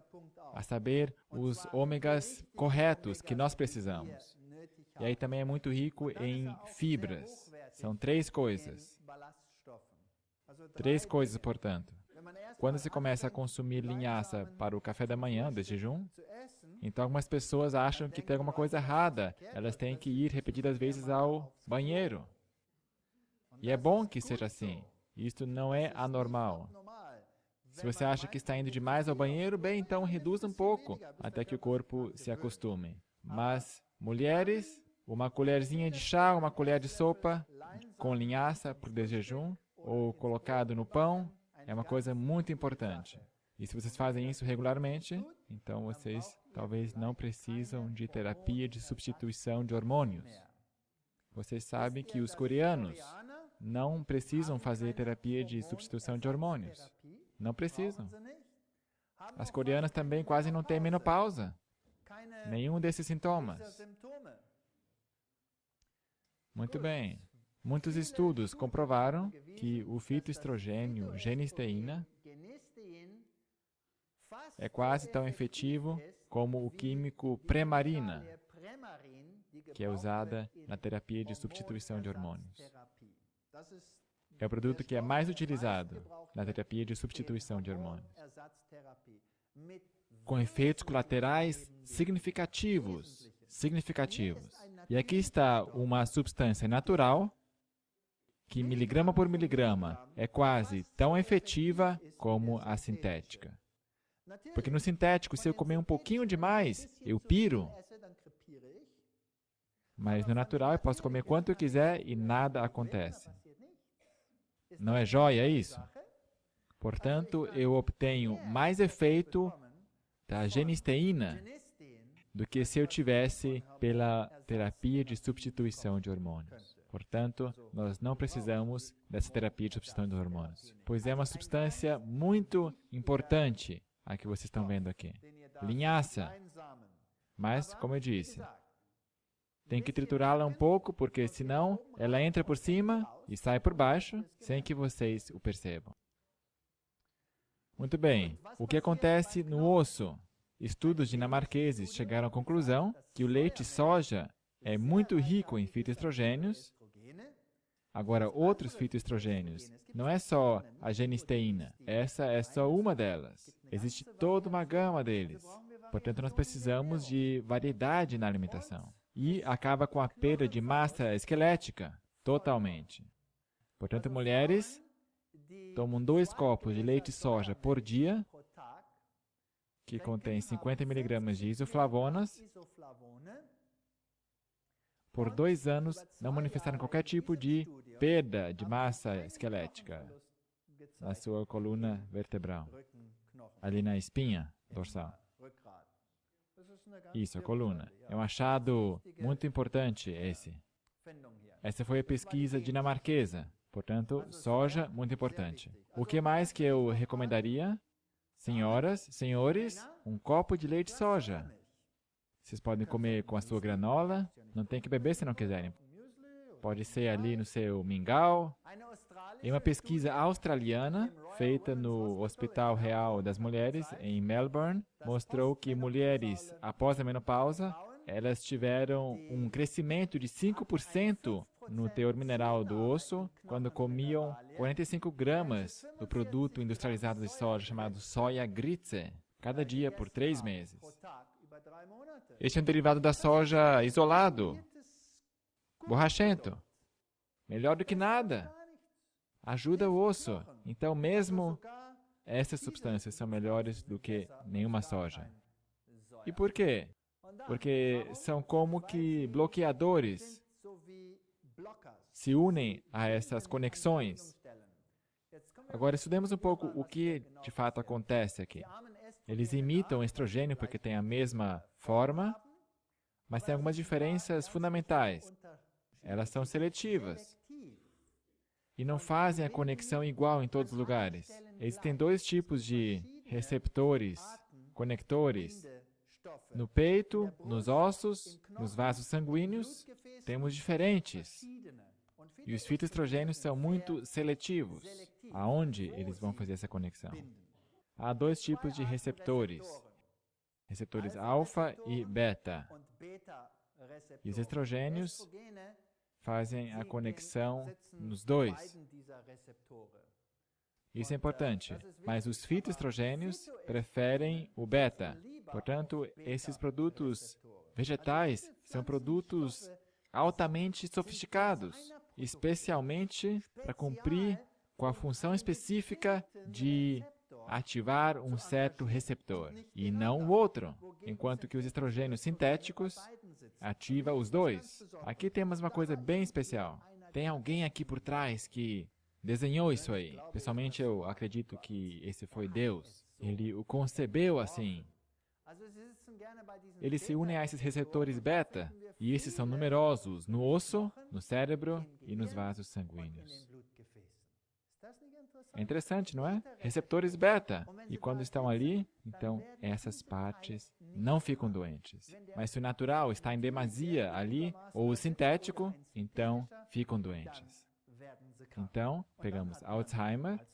A saber, os ômegas corretos que nós precisamos. E aí também é muito rico em fibras. São 3 coisas. 3 coisas, portanto. Quando se começa a consumir linhaça para o café da manhã, de jejum, então algumas pessoas acham que tem alguma coisa errada. Elas têm que ir repetidas vezes ao banheiro. E é bom que seja assim. Isto não é anormal. Se você acha que está indo demais ao banheiro, bem, então reduza um pouco, até que o corpo se acostume. Mas, mulheres, uma colherzinha de chá, uma colher de sopa com linhaça para o desjejum, ou colocado no pão, é uma coisa muito importante. E se vocês fazem isso regularmente, então vocês talvez não precisam de terapia de substituição de hormônios. Vocês sabem que os coreanos não precisam fazer terapia de substituição de hormônios. Não precisam. As coreanas também quase não têm menopausa. Nenhum desses sintomas. Muito bem. Muitos estudos comprovaram que o fitoestrogênio genisteína é quase tão efetivo como o químico Premarina, que é usada na terapia de substituição de hormônios. É o produto que é mais utilizado na terapia de substituição de hormônios, com efeitos colaterais significativos. E aqui está uma substância natural que, miligrama por miligrama, é quase tão efetiva como a sintética. Porque no sintético, se eu comer um pouquinho demais, eu piro. Mas no natural, eu posso comer quanto eu quiser e nada acontece. Não é joia isso? Portanto, eu obtenho mais efeito da genisteína do que se eu tivesse pela terapia de substituição de hormônios. Portanto, nós não precisamos dessa terapia de substituição de hormônios, pois é uma substância muito importante a que vocês estão vendo aqui. Linhaça. Mas, como eu disse, tem que triturá-la um pouco, porque senão ela entra por cima e sai por baixo, sem que vocês o percebam. Muito bem. O que acontece no osso? Estudos dinamarqueses chegaram à conclusão que o leite soja é muito rico em fitoestrogênios. Agora, outros fitoestrogênios, não é só a genisteína, essa é só uma delas. Existe toda uma gama deles. Portanto, nós precisamos de variedade na alimentação. E acaba com a perda de massa esquelética, totalmente. Portanto, mulheres tomam 2 copos de leite soja por dia, que contém 50 mg de isoflavonas. Por 2 anos, não manifestaram qualquer tipo de perda de massa esquelética na sua coluna vertebral, ali na espinha dorsal. Isso, a coluna. É um achado muito importante esse. Essa foi a pesquisa dinamarquesa. Portanto, soja, muito importante. O que mais que eu recomendaria? Senhoras, senhores, um copo de leite soja. Vocês podem comer com a sua granola, não tem que beber se não quiserem. Pode ser ali no seu mingau. Em uma pesquisa australiana, feita no Hospital Real das Mulheres, em Melbourne, mostrou que mulheres, após a menopausa, elas tiveram um crescimento de 5% no teor mineral do osso quando comiam 45 gramas do produto industrializado de soja chamado soja gritse, cada dia por 3 meses. Este é um derivado da soja isolado, borrachento. Melhor do que nada. Ajuda o osso. Então, mesmo essas substâncias são melhores do que nenhuma soja. E por quê? Porque são como que bloqueadores. Se unem a essas conexões. Agora, estudemos um pouco o que de fato acontece aqui. Eles imitam o estrogênio porque têm a mesma forma, mas tem algumas diferenças fundamentais. Elas são seletivas e não fazem a conexão igual em todos os lugares. Existem dois tipos de receptores, conectores. No peito, nos ossos, nos vasos sanguíneos, temos diferentes. E os fitoestrogênios são muito seletivos. Aonde eles vão fazer essa conexão? Há dois tipos de receptores. Receptores alfa e beta. E os estrogênios fazem a conexão nos dois. Isso é importante, mas os fitoestrogênios preferem o beta. Portanto, esses produtos vegetais são produtos altamente sofisticados, especialmente para cumprir com a função específica de ativar um certo receptor, e não o outro, enquanto que os estrogênios sintéticos ativam os dois. Aqui temos uma coisa bem especial. Tem alguém aqui por trás que desenhou isso aí. Pessoalmente, eu acredito que esse foi Deus. Ele o concebeu assim. Eles se unem a esses receptores beta, e esses são numerosos no osso, no cérebro e nos vasos sanguíneos. É interessante, não é? Receptores beta. E quando estão ali, então essas partes não ficam doentes. Mas se o natural está em demasia ali, ou o sintético, então ficam doentes. Então, pegamos Alzheimer,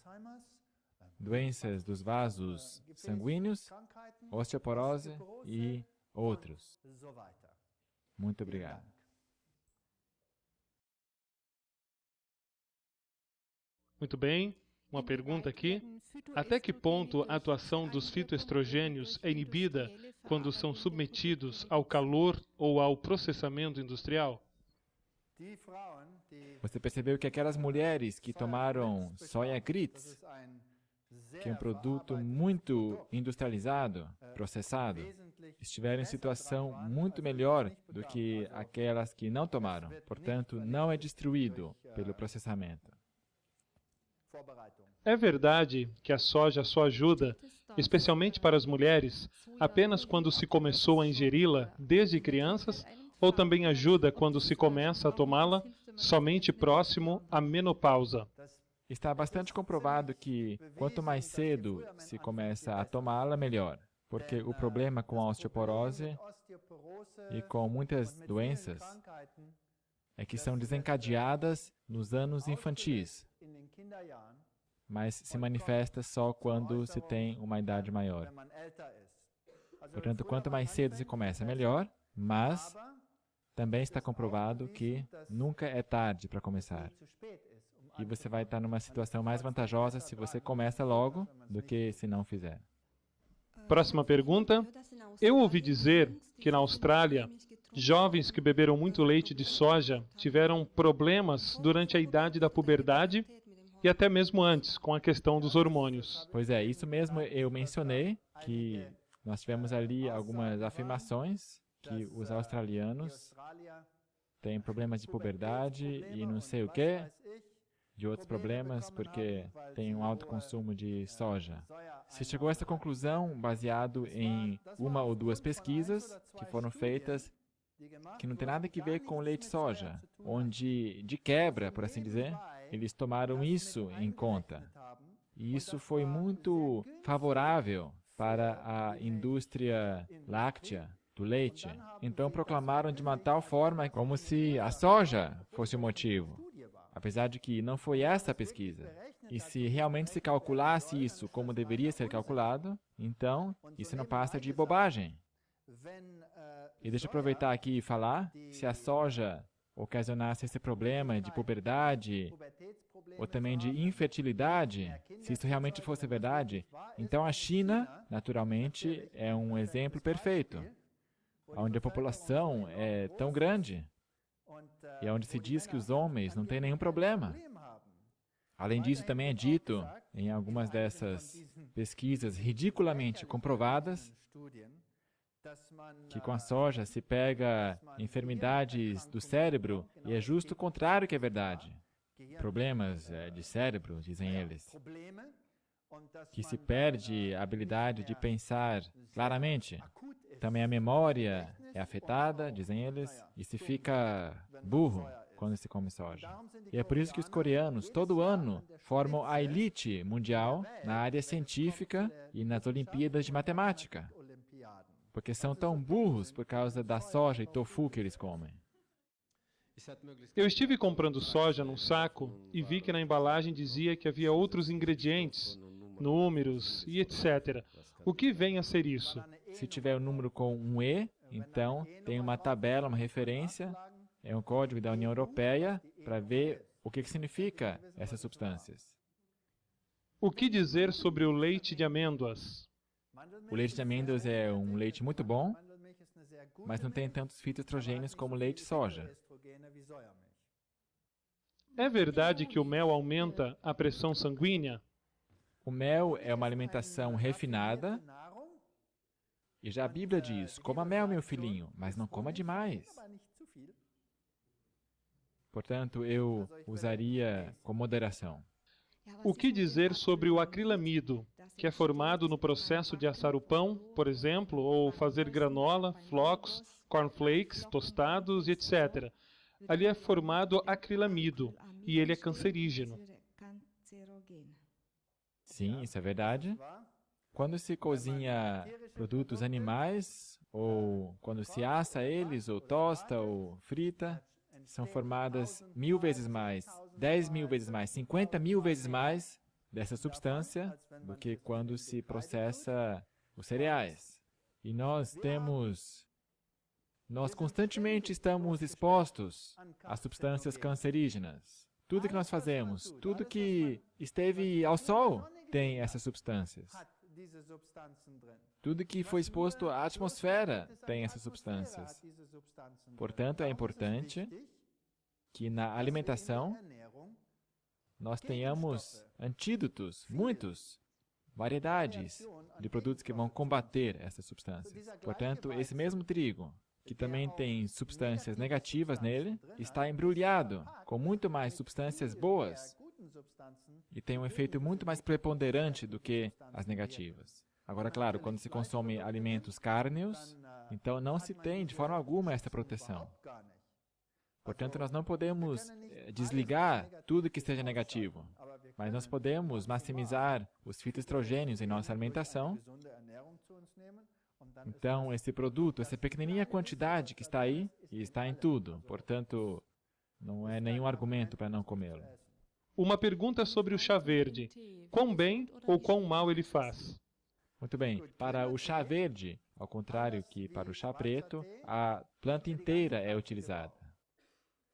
doenças dos vasos sanguíneos, osteoporose e outros. Muito obrigado. Muito bem. Uma pergunta aqui. Até que ponto a atuação dos fitoestrogênios é inibida quando são submetidos ao calor ou ao processamento industrial? Você percebeu que aquelas mulheres que tomaram soya grits, que é um produto muito industrializado, processado, estiveram em situação muito melhor do que aquelas que não tomaram. Portanto, não é destruído pelo processamento. É verdade que a soja só ajuda, especialmente para as mulheres, apenas quando se começou a ingeri-la desde crianças, ou também ajuda quando se começa a tomá-la somente próximo à menopausa? Está bastante comprovado que quanto mais cedo se começa a tomá-la, melhor. Porque o problema com a osteoporose e com muitas doenças é que são desencadeadas nos anos infantis, mas se manifesta só quando se tem uma idade maior. Portanto, quanto mais cedo se começa, melhor, mas também está comprovado que nunca é tarde para começar. E você vai estar numa situação mais vantajosa se você começa logo do que se não fizer. Próxima pergunta. Eu ouvi dizer que na Austrália, jovens que beberam muito leite de soja tiveram problemas durante a idade da puberdade e até mesmo antes, com a questão dos hormônios. Pois é, isso mesmo eu mencionei, que nós tivemos ali algumas afirmações que os australianos têm problemas de puberdade e não sei o quê, de outros problemas, porque tem um alto consumo de soja. Se chegou a essa conclusão baseado em uma ou duas pesquisas que foram feitas, que não tem nada a ver com o leite de soja, onde, de quebra, por assim dizer, eles tomaram isso em conta. E isso foi muito favorável para a indústria láctea do leite. Então proclamaram de uma tal forma como se a soja fosse o motivo. Apesar de que não foi essa a pesquisa. E se realmente se calculasse isso como deveria ser calculado, então isso não passa de bobagem. E deixa eu aproveitar aqui e falar, se a soja ocasionasse esse problema de puberdade ou também de infertilidade, se isso realmente fosse verdade, então a China, naturalmente, é um exemplo perfeito, onde a população é tão grande e onde se diz que os homens não têm nenhum problema. Além disso, também é dito em algumas dessas pesquisas ridiculamente comprovadas que com a soja se pega enfermidades do cérebro e é justo o contrário que é verdade. problemas de cérebro, dizem eles, que se perde a habilidade de pensar claramente. Também a memória é afetada, dizem eles, e se fica burro quando se come soja. E é por isso que os coreanos, todo ano, formam a elite mundial na área científica e nas Olimpíadas de Matemática, porque são tão burros por causa da soja e tofu que eles comem. Eu estive comprando soja num saco e vi que na embalagem dizia que havia outros ingredientes, números e etc. O que vem a ser isso? Se tiver um número com um E, então tem uma tabela, uma referência, é um código da União Europeia para ver o que significa essas substâncias. O que dizer sobre o leite de amêndoas? O leite de amêndoas é um leite muito bom, mas não tem tantos fitoestrogênios como o leite de soja. É verdade que o mel aumenta a pressão sanguínea? O mel é uma alimentação refinada, e já a Bíblia diz, coma mel, meu filhinho, mas não coma demais. Portanto, eu usaria com moderação. O que dizer sobre o acrilamido, que é formado no processo de assar o pão, por exemplo, ou fazer granola, flocos, cornflakes, tostados e etc. Ali é formado acrilamido e ele é cancerígeno. Sim, isso é verdade. Quando se cozinha produtos animais, ou quando se assa eles, ou tosta, ou frita, são formadas 1000 vezes mais, 10.000 vezes mais, 50.000 vezes mais dessa substância do que quando se processa os cereais. E nós constantemente estamos expostos a substâncias cancerígenas. Tudo que nós fazemos, tudo que esteve ao sol tem essas substâncias. Tudo que foi exposto à atmosfera tem essas substâncias. Portanto, é importante que na alimentação nós tenhamos antídotos, muitos, variedades de produtos que vão combater essas substâncias. Portanto, esse mesmo trigo, que também tem substâncias negativas nele, está embrulhado com muito mais substâncias boas e tem um efeito muito mais preponderante do que as negativas. Agora, claro, quando se consome alimentos cárneos, então não se tem de forma alguma esta proteção. Portanto, nós não podemos desligar tudo que esteja negativo, mas nós podemos maximizar os fitoestrogênios em nossa alimentação. Então, esse produto, essa pequenininha quantidade que está aí, e está em tudo, portanto, não é nenhum argumento para não comê-lo. Uma pergunta sobre o chá verde. Quão bem ou quão mal ele faz? Muito bem. Para o chá verde, ao contrário que para o chá preto, a planta inteira é utilizada.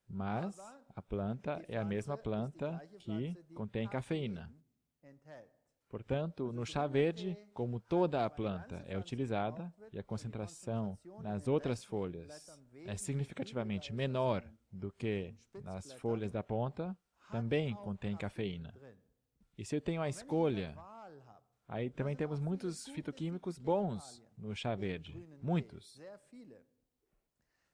Mas a planta é a mesma planta que contém cafeína. Portanto, no chá verde, como toda a planta é utilizada e a concentração nas outras folhas é significativamente menor do que nas folhas da ponta, também contém cafeína. E se eu tenho a escolha, aí também temos muitos fitoquímicos bons no chá verde, muitos.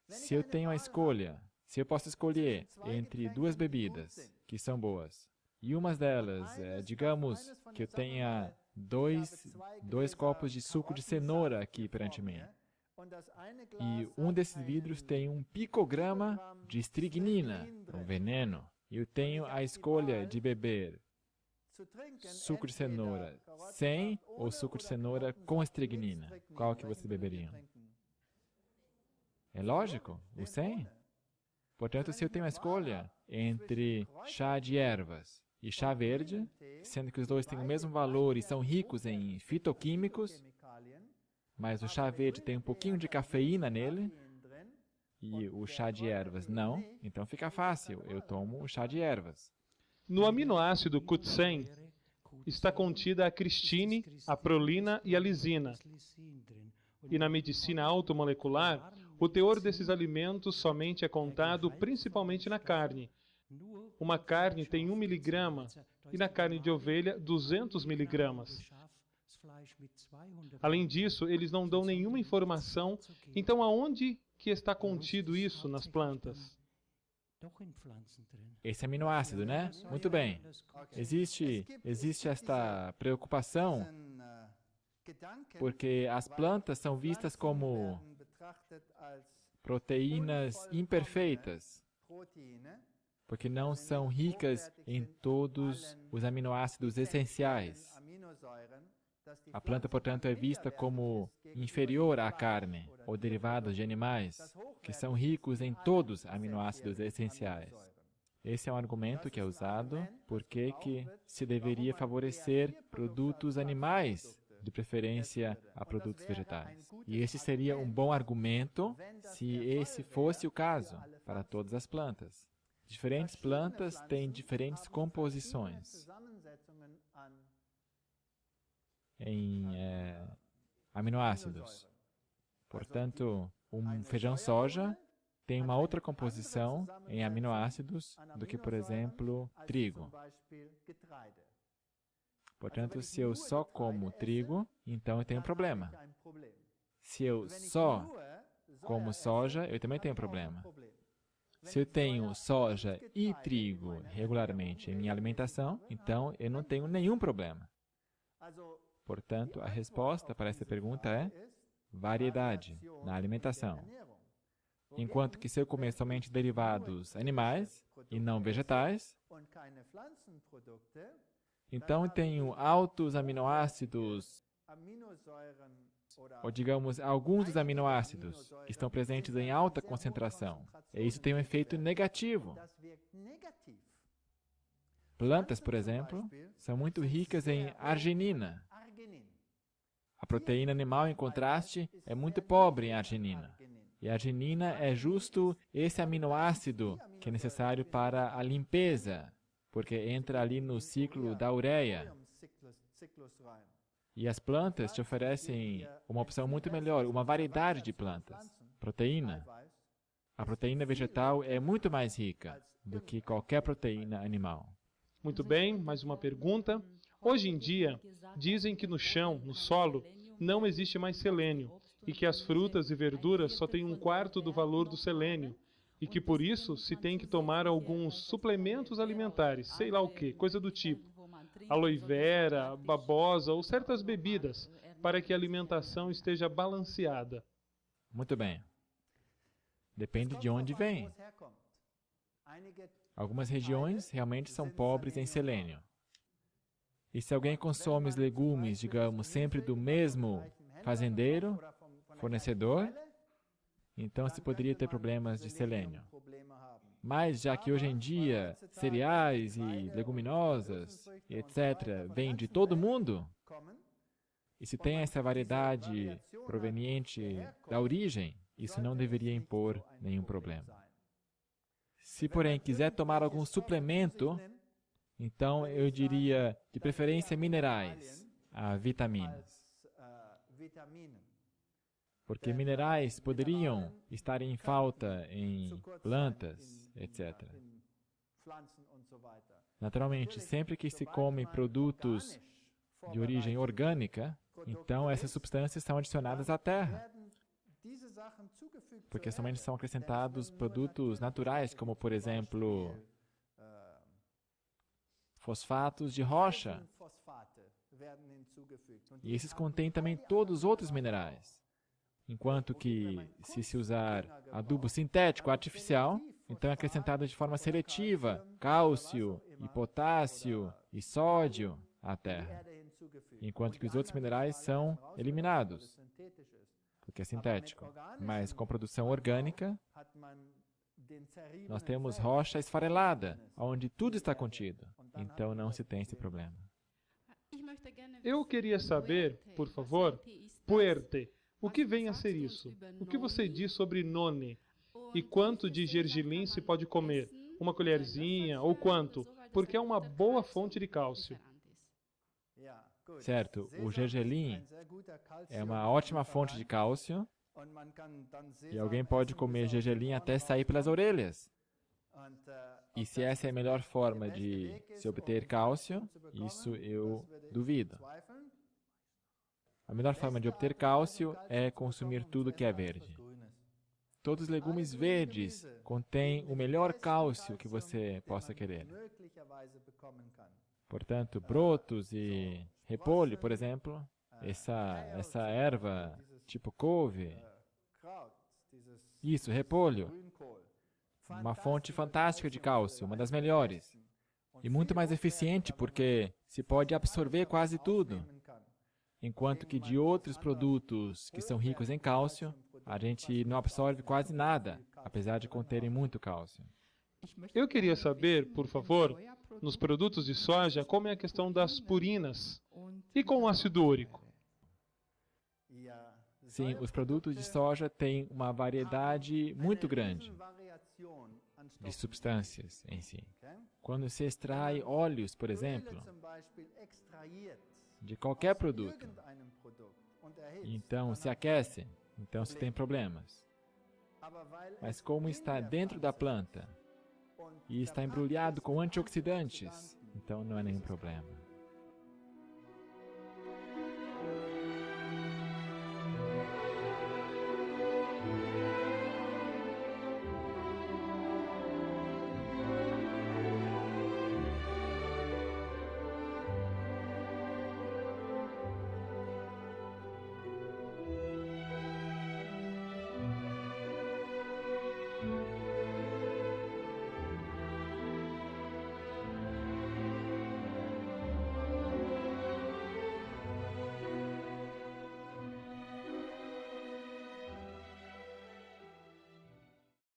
Se eu tenho a escolha, se eu posso escolher entre duas bebidas que são boas, e uma delas, digamos que eu tenha dois copos de suco de cenoura aqui perante mim, e um desses vidros tem 1 picograma de estricnina, um veneno, e eu tenho a escolha de beber suco de cenoura sem ou suco de cenoura com estricnina. Qual que vocês beberiam? É lógico, o sem. Portanto, se eu tenho a escolha entre chá de ervas e chá verde, sendo que os dois têm o mesmo valor e são ricos em fitoquímicos, mas o chá verde tem um pouquinho de cafeína nele, e o chá de ervas não, então fica fácil, eu tomo o chá de ervas. No aminoácido CUT-100 está contida a cristine, a prolina e a lisina. E na medicina automolecular, o teor desses alimentos somente é contado principalmente na carne. Uma carne tem 1 miligrama e na carne de ovelha 200 miligramas. Além disso, eles não dão nenhuma informação, então aonde que está contido isso nas plantas? esse aminoácido, né? Muito bem. Existe esta preocupação porque as plantas são vistas como proteínas imperfeitas, porque não são ricas em todos os aminoácidos essenciais. A planta, portanto, é vista como inferior à carne ou derivados de animais, que são ricos em todos os aminoácidos essenciais. Esse é um argumento que é usado porque que se deveria favorecer produtos animais, de preferência a produtos vegetais. E esse seria um bom argumento se esse fosse o caso para todas as plantas. Diferentes plantas têm diferentes composições em aminoácidos. Portanto, um feijão soja tem uma outra composição em aminoácidos do que, por exemplo, trigo. Portanto, se eu só como trigo, então eu tenho um problema. Se eu só como soja, eu também tenho um problema. Se eu tenho soja e trigo regularmente em minha alimentação, então eu não tenho nenhum problema. Portanto, a resposta para essa pergunta é variedade na alimentação. Enquanto que se eu comer somente derivados animais e não vegetais, então eu tenho altos aminoácidos, ou digamos, alguns dos aminoácidos que estão presentes em alta concentração. E isso tem um efeito negativo. Plantas, por exemplo, são muito ricas em arginina. A proteína animal, em contraste, é muito pobre em arginina. E a arginina é justo esse aminoácido que é necessário para a limpeza, porque entra ali no ciclo da ureia. E as plantas te oferecem uma opção muito melhor, uma variedade de plantas. Proteína. A proteína vegetal é muito mais rica do que qualquer proteína animal. Muito bem, mais uma pergunta. Hoje em dia, dizem que no chão, no solo, não existe mais selênio e que as frutas e verduras só têm 1/4 do valor do selênio e que por isso se tem que tomar alguns suplementos alimentares, sei lá o que, coisa do tipo, aloe vera, babosa ou certas bebidas, para que a alimentação esteja balanceada. Muito bem. Depende de onde vem. Algumas regiões realmente são pobres em selênio. E se alguém consome os legumes, digamos, sempre do mesmo fazendeiro, fornecedor, então se poderia ter problemas de selênio. Mas já que hoje em dia cereais e leguminosas, etc., vêm de todo mundo, e se tem essa variedade proveniente da origem, isso não deveria impor nenhum problema. Se, porém, quiser tomar algum suplemento, então eu diria, de preferência, minerais, vitaminas. Porque minerais poderiam estar em falta em plantas, etc. Naturalmente, sempre que se come produtos de origem orgânica, então essas substâncias são adicionadas à terra. Porque somente são acrescentados produtos naturais, como, por exemplo, fosfatos de rocha. E esses contêm também todos os outros minerais. Enquanto que, se usar adubo sintético artificial, então é acrescentado de forma seletiva cálcio, e potássio, e sódio à terra. Enquanto que os outros minerais são eliminados, porque é sintético. Mas com produção orgânica, nós temos rocha esfarelada, onde tudo está contido. Então não se tem esse problema. Eu queria saber, por favor, puerte, o que vem a ser isso? O que você diz sobre noni? E quanto de gergelim se pode comer? Uma colherzinha ou quanto? Porque é uma boa fonte de cálcio. Certo, o gergelim é uma ótima fonte de cálcio e alguém pode comer gergelim até sair pelas orelhas. E se essa é a melhor forma de se obter cálcio, isso eu duvido. A melhor forma de obter cálcio é consumir tudo que é verde. Todos os legumes verdes contêm o melhor cálcio que você possa querer. Portanto, brotos e repolho, por exemplo, essa erva tipo couve, isso, repolho, uma fonte fantástica de cálcio, uma das melhores. E muito mais eficiente porque se pode absorver quase tudo. Enquanto que de outros produtos que são ricos em cálcio, a gente não absorve quase nada, apesar de conterem muito cálcio. Eu queria saber, por favor, nos produtos de soja, como é a questão das purinas e com o ácido úrico. Sim, os produtos de soja têm uma variedade muito grande de substâncias em si. Quando se extrai óleos, por exemplo, de qualquer produto, então se aquece, então se tem problemas. Mas como está dentro da planta e está embrulhado com antioxidantes, então não é nenhum problema.